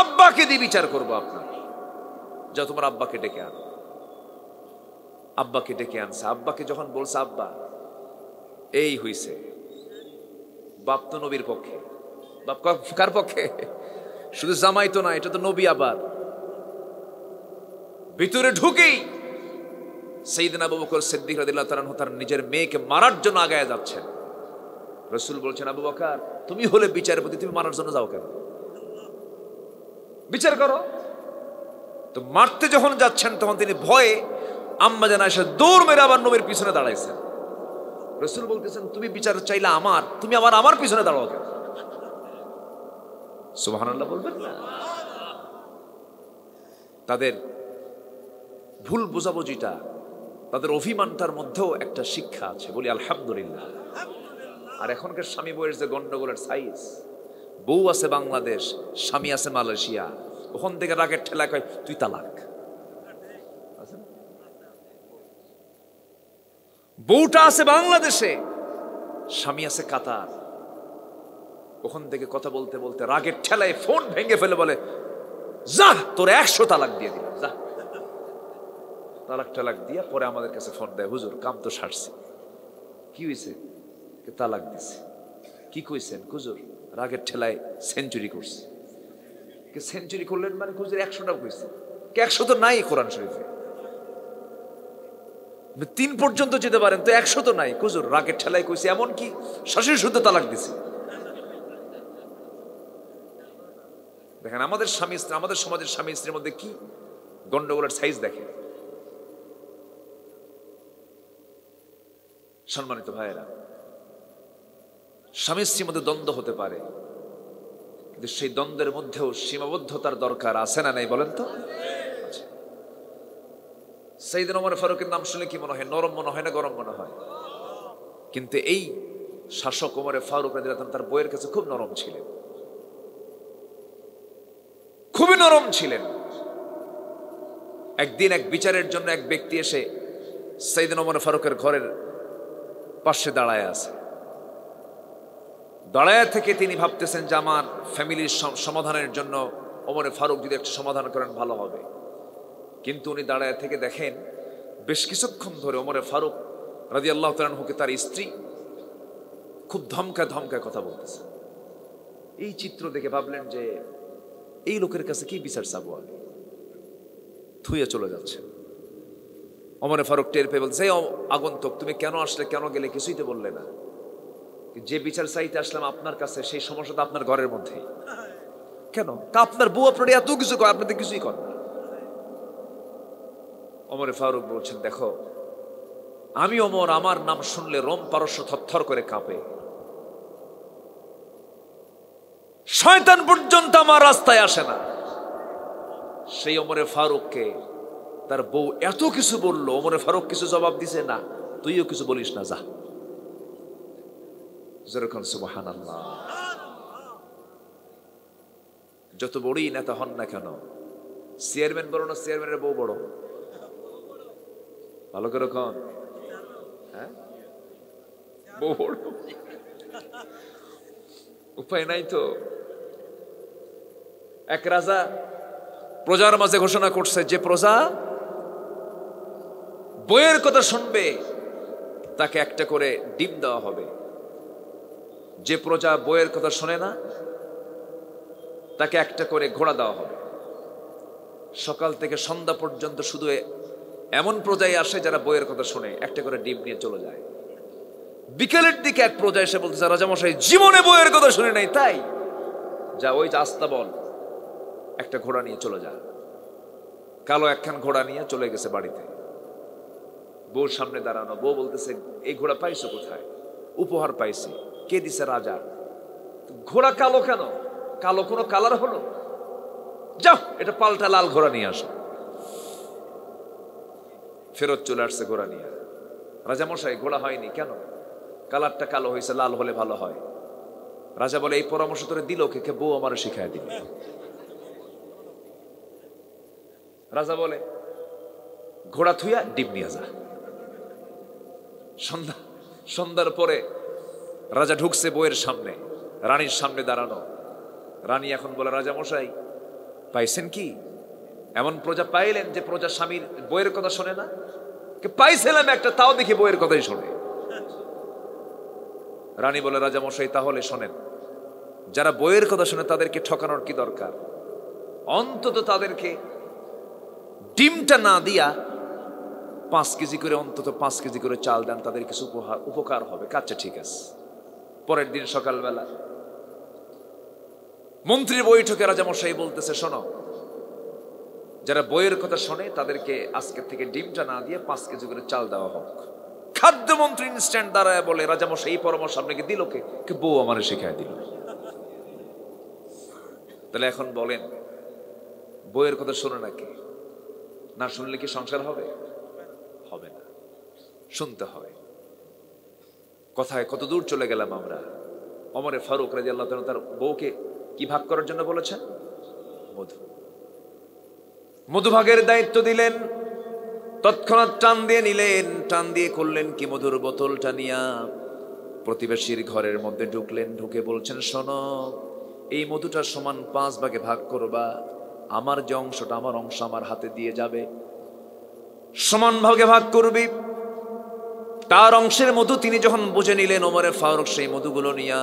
আব্বাকে দিয়ে বিচার করবো আপনার। যা তোমার আব্বাকে ডেকে আন। আব্বাকে ডেকে আনছে। আব্বাকে যখন বলছে, আব্বা এই হইছে, বাপ তো নবীর পক্ষে। বাপ কার পক্ষে? শুধু জামাই তো না, এটা তো নবী। আবার ভিতরে ঢুকেই সাইয়েদনা আবু বকর সিদ্দিক রাদিয়াল্লাহু তাআলা তার নিজের মেয়েকে মারার জন্য আগায় যাচ্ছেন। রাসূল বলছেন, আবু বকর তুমি হলে বিচারপতি, তুমি মারার জন্য যাও কেন? বিচার করো। তো মারতে যখন যাচ্ছেন তখন তিনি ভয়ে আম্মাজান আয়েশা দৌড় মেরে আবার নবীর পিছনে দাঁড়াইছেন। রাসূল বলতেছেন, তুমি বিচার চাইলা আমার, তুমি আবার আমার পিছনে দাঁড়াও কেন? সুবহানাল্লাহ বলবেন না? তাদের ভুল বোঝাবুঝিটা, তাদের অভিমানটার মধ্যেও একটা শিক্ষা আছে, বলি আলহামদুলিল্লাহ। আর এখনকার স্বামী বউয়ের যে গন্ডগোলের সাইজ, বউ আছে বাংলাদেশ, স্বামী আছে মালয়েশিয়া, ওখান থেকে রাগের ঠেলা কয় তুই তালাক। বউটা আছে বাংলাদেশে, স্বামী আছে কাতার, ওখান থেকে কথা বলতে বলতে রাগের ঠেলায় ফোন ভেঙে ফেলে বলে, যা তোর 100 তালাক দিয়ে দিলাম, যা। তালাক টালাক দিয়া পরে আমাদের কাছে ফোন দেয়, হুজুর কাম তো সারছি। কি হয়েছে? তালাক দিছে। কি কইছেন? হুজুর রাগের ঠেলায় সেঞ্চুরি করছে। সেঞ্চুরি করলেন মানে? হুজুর 100টা কইছে। 100 তো নাই কোরআন শরীফে। 3 পর্যন্ত যেতে পারেন, তো 100 তো নাই। হুজুর রাগের ঠেলায় কইছে, এমন কি শাশুড়ি শুদ্ধ তালাক দিছে। দেখেন আমাদের স্বামী স্ত্রী, আমাদের সমাজের স্বামী স্ত্রীর মধ্যে কি গন্ডগোলের সাইজ দেখেন। সম্মানিত ভাইয়েরা, স্বামী স্ত্রীর মধ্যে দ্বন্দ্ব হতে পারে, কিন্তু সেই দ্বন্দ্বের মধ্যেও সীমাবদ্ধতার দরকার আছে না নাই বলেন তো? সাইয়েদনা ওমর ফারুকের নাম শুনলে কি মনে হয়? নরম মনে হয় না গরম মনে হয়? কিন্তু এই শাসক ওমর ফারুক রাদিয়াল্লাহু আনহু তার বইয়ের কাছে খুব নরম ছিলেন, খুবই নরম ছিলেন। একদিন এক বিচারের জন্য এক ব্যক্তি এসে সাইয়েদনা ওমর ফারুকের ঘরের পাশে দাঁড়ায় আছে। দাঁড়ায় থেকে তিনি ভাবতেছেন যে আমার ফ্যামিলির সমাধানের জন্য ওমর ফারুক যদি একটা সমাধান করেন ভালো হবে। কিন্তু উনি দাঁড়ায় থেকে দেখেন বেশ কিছুক্ষণ ধরে ওমর ফারুক রাদিয়াল্লাহু তাআলা আনহুকে তার স্ত্রী খুব ধমকায় ধমকায় কথা বলতেছে। এই চিত্র দেখে ভাবলেন যে এই লোকের কাছে কি বিচার চাবো আমি, থুয়ে চলে যাচ্ছে। ওমর ফারুক টের পেয়ে বলছে, আগন্তুক তুমি কেন আসলে, কেন গেলে, কিছুই তো বললে না। যে বিচার চাইতে আসলাম আপনার কাছে, সেই সমস্যাটা আপনার ঘরের মধ্যে। কেন? তা আপনার বউ আপনার এত কিছু করে, আপনাদের কিছুই কর না। ওমর ফারুক বলছেন, দেখো আমি ওমর, আমার নাম শুনলে রোম পারস্য থরথর করে কাঁপে, শয়তান পর্যন্ত আমার রাস্তায় আসে না। সেই ওমর ফারুককে তার বউ এত কিছু বললো, ওমর ফারুক কিছু জবাব দিছে না, তুইও কিছু বলিস না, যা। যেরকম সুবহানাল্লাহ। যত বড়ই নেতা হন না কেন, চেয়ারম্যান বড় না চেয়ারম্যানের বউ বড়? ভালো করে কন। হ্যাঁ, বউ বড়, উপায় নাই তো। এক রাজা প্রজার মাঝে ঘোষণা করছে, যে প্রজা বইয়ের কথা শুনবে তাকে একটা করে ডিম দেওয়া হবে, যে প্রজা বইয়ের কথা শোনে না তাকে একটা করে ঘোড়া দেওয়া হবে। সকাল থেকে সন্ধ্যা পর্যন্ত শুধু এমন প্রজাই আসে যারা বইয়ের কথা শুনে, একটা করে ডিম নিয়ে চলে যায়। বিকেলের দিকে এক প্রজা এসে বলতেছে, রাজামশাই জীবনে বইয়ের কথা শুনে নাই, তাই যা ওই যে আস্তা বল, একটা ঘোড়া নিয়ে চলে যা। কালো একখান ঘোড়া নিয়ে চলে গেছে বাড়িতে। বউর সামনে দাঁড়ানো, বউ বলতেছে, এই ঘোড়া পাইছো কোথায়? উপহার পাইছি। কে দিছে? রাজা। ঘোড়া কালো কেন? কালো কোনো কালার হলো? যাও এটা পাল্টা লাল ঘোড়া নিয়ে আসো। ফেরত চলে আসছে ঘোড়া নিয়ে। রাজামশাই ঘোড়া হয়নি কেন? কালারটা কালো হয়েছে, লাল হলে ভালো হয়। রাজা বলে, এই পরামর্শ তোরে দিল কে? বউ আমারে শিখায় দিল। রাজা বলে, ঘোড়া থুইয়া ডিম নিয়ে যা। সন্ধ্যার পরে রাজা ঢুকছে বইয়ের সামনে, রানীর সামনে দাঁড়ানো। রানী এখন বলে, রাজামশাই পাইছেন কি? এমন প্রজা পাইলেন যে প্রজা স্বামীর বইয়ের কথা শোনে না? পাইছিলাম একটা, তাও দেখি বইয়ের কথাই শোনে। রানী বলে, রাজামশাই তাহলে শোনেন, যারা বইয়ের কথা শোনে তাদেরকে ঠকানোর কি দরকার? অন্তত তাদেরকে ডিমটা না দিয়া 5 কেজি করে, অন্তত 5 কেজি করে চাল দেন, তাদের কিছু উপকার হবে। কাচ্চা ঠিক আছে। পরের দিন সকালবেলা মন্ত্রীর বৈঠকে রাজামশাই বলতেছে, শোনো, যারা বইয়ের কথা শোনে তাদেরকে আজকের থেকে ডিমটা না দিয়ে 5 কেজি করে চাল দেওয়া হোক। খাদ্যমন্ত্রী ইনস্ট্যান্ট দাঁড়ায় বলে, রাজামশাই এই পরামর্শ আপনাকে দিল কে? বউ আমারে শিখায় দিল। তাহলে এখন বলেন, বইয়ের কথা শোনে নাকি? না শুনলে কি সংসার হবে? হবে না, শুনতে হবে। কথায় কত দূর চলে গেলাম আমরা। ওমরে ফারুক রাদিয়াল্লাহু তাআলা তার বউকে কি ভাগ করার জন্য বলেছেন? মধুভাগের দায়িত্ব দিলেন। তৎক্ষণাৎ টান দিয়ে নিলেন, টান দিয়ে করলেন কি, মধুর বোতলটা নিয়া প্রতিবেশীর ঘরের মধ্যে ঢুকলেন। ঢুকে বলছেন, শোনো, এই মধুটা সমান 5 ভাগে ভাগ করবা। আমার যে অংশটা, আমার অংশ আমার হাতে দিয়ে যাবে, সমান ভাগে ভাগ করবি। তার অংশের মধু তিনি যখন বুঝে নিলেন, ওমরে ফারুক সেই মধুগুলো নিয়া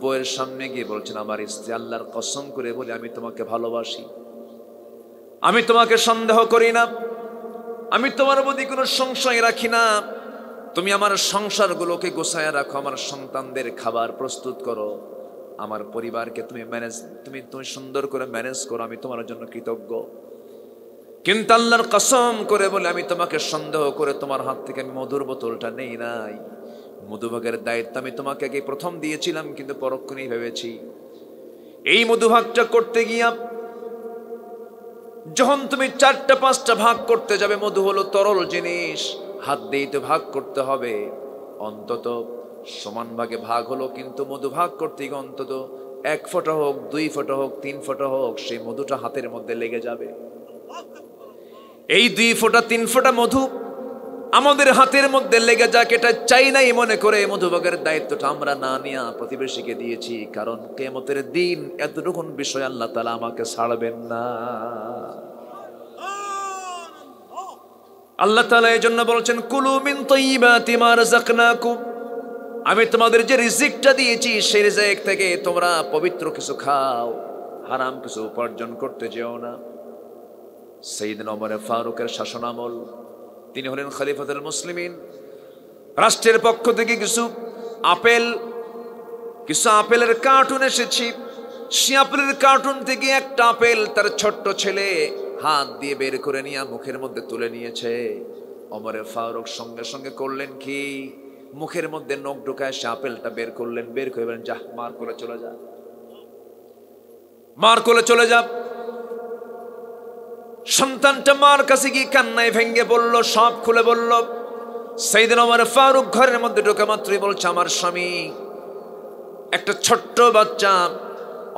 বউয়ের সামনে গিয়ে বলছেন, আমার স্ত্রী, আল্লাহর কসম করে বলে আমি তোমাকে ভালোবাসি, আমি তোমাকে সন্দেহ করি না, আমি তোমার প্রতি কোনো সংশয় রাখি না। তুমি আমার সংসারগুলোকে গোছায় রাখো, আমার সন্তানদের খাবার প্রস্তুত করো, আমার পরিবারকে তুমি সুন্দর করে ম্যানেজ করো, আমি তোমার জন্য কৃতজ্ঞ। কিন্তু আল্লাহর কসম করে বলে আমি তোমাকে সন্দেহ করে তোমার হাত থেকে আমি মধুর বোতলটা নেই নাই। মধুভাগের দায়িত্ব আমি তোমাকে আগে প্রথম দিয়েছিলাম, কিন্তু পরক্ষণেই ভেবেছি এই মধুভাগটা করতে গিয়া যখন তুমি 4টা 5টা ভাগ করতে যাবে, মধু হলো তরল জিনিস, হাত দিয়ে তো ভাগ করতে হবে। অন্তত সমান ভাগে ভাগ হলো, কিন্তু মধু ভাগ করতে গিয়ে অন্তত 1 ফোঁটা হোক, 2 ফোঁটা হোক, 3 ফোঁটা হোক, সেই মধুটা হাতের মধ্যে লেগে যাবে। এই 2 ফোঁটা 3 ফোঁটা মধু আমাদের হাতের মধ্যে লেগে যাক, এটা চাই নাই মনে করে মধুভাগের দায়িত্বটা আমরা না নিয়ে প্রতিবেশীকে দিয়েছি। কারণ কিয়ামতের দিন এতটুকুন বিষয় আল্লাহ তাআলা আমাকে ছাড়বেন না। আল্লাহ তাআলা এই জন্য বলছেন, কুলু মিন তাইয়্যিবাতি মা রাযাকনাকুম, আমি তোমাদের যে রিজিকটা দিয়েছি সেই রিজিক থেকে তোমরা পবিত্র কিছু খাও, হারাম কিছু উপার্জন করতে যেও না। সাইয়েদনা ওমর ফারুকের শাসনামল, তিনি হলেন খলিফাতুল মুসলিমিন। রাষ্ট্রের পক্ষ থেকে কিছু আপেলের কার্টুন এসেছি। সে আপেলের কার্টুন থেকে একটা আপেল তার ছোট্ট ছেলে হাত দিয়ে বের করে নিয়ে মুখের মধ্যে তুলে নিয়েছে। ওমরে ফারুক সঙ্গে সঙ্গে করলেন কি, মুখের মধ্যে নখ ঢুকায় সে আপেলটা বের করলেন। বের করে বলেন, যা, মার করে চলে যা, মার করে চলে যা। সন্তানটা মার কাছে গিয়ে কান্নায় ভেঙ্গে বলল, সব খুলে বলল। সাইয়েদনা ওমর ফারুক ঘরের মধ্যে ঢোকা মাত্রই বলছে, আমার স্বামী একটা ছোট্ট বাচ্চা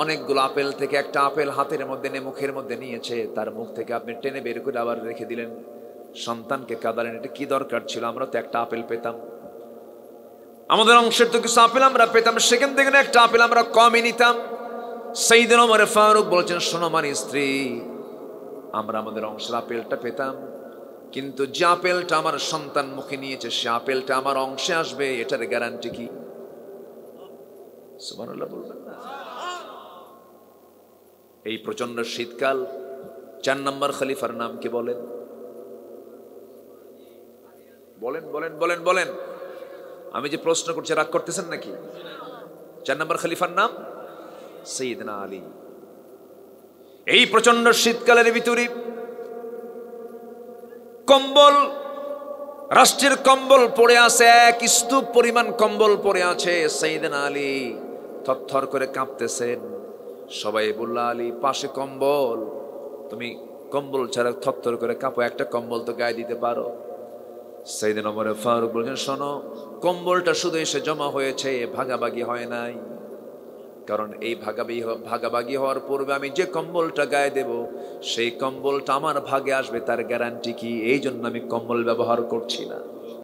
অনেকগুলো আপেল থেকে একটা আপেল হাতের মধ্যে নিয়ে মুখের মধ্যে নিয়েছে, তার মুখ থেকে আপনি টেনে বের করে আবার রেখে দিলেন। সন্তানকে কাঁদালেন, এটা কি দরকার ছিল? আমরা তো একটা আপেল পেতাম, আমাদের অংশের তো কিছু আপেল আমরা পেতাম, সেখান থেকে একটা আপেল আমরা কমই নিতাম। সাইয়েদনা ওমর ফারুক বলেছেন, শোনো আমার স্ত্রী, আমরা আমাদের অংশের আপেলটা পেতাম, কিন্তু যে আপেলটা আমার সন্তান মুখে নিয়েছে সে আপেলটা আমার অংশে আসবে, এটার গ্যারান্টি কি? সুবহানাল্লাহ বলবেন না? এই প্রচন্ড শীতকাল 4 নম্বর খলিফার নাম কি বলেন? বলেন বলেন বলেন বলেন। আমি যে প্রশ্ন করছি রাগ করতেছেন নাকি? 4 নম্বর খলিফার নাম সাইয়েদনা আলী। এই প্রচন্ড শীতকালের ভিতরে কম্বল, রাষ্ট্রের কম্বল পড়ে আছে, এক স্তূপ পরিমাণ কম্বল পড়ে আছে। সাইয়েদনা আলী থরথর করে কাঁপতেছেন। সবাই বলল, আলী পাশে কম্বল, তুমি কম্বল ছাড়া থরথর করে কাঁপো, একটা কম্বল তো গায়ে দিতে পারো। সাইয়েদনা ওমর ফারুক বলেন, শোনো, কম্বলটা শুধু এসে জমা হয়েছে, ভাগাভাগি হয় নাই। কারণ এই ভাগাভাগি হওয়ার পূর্বে আমি যে কম্বলটা গায়ে দেব সেই কম্বলটা আমার ভাগে আসবে, তার গ্যারান্টি কি? এই জন্য আমি কম্বল ব্যবহার করছি না।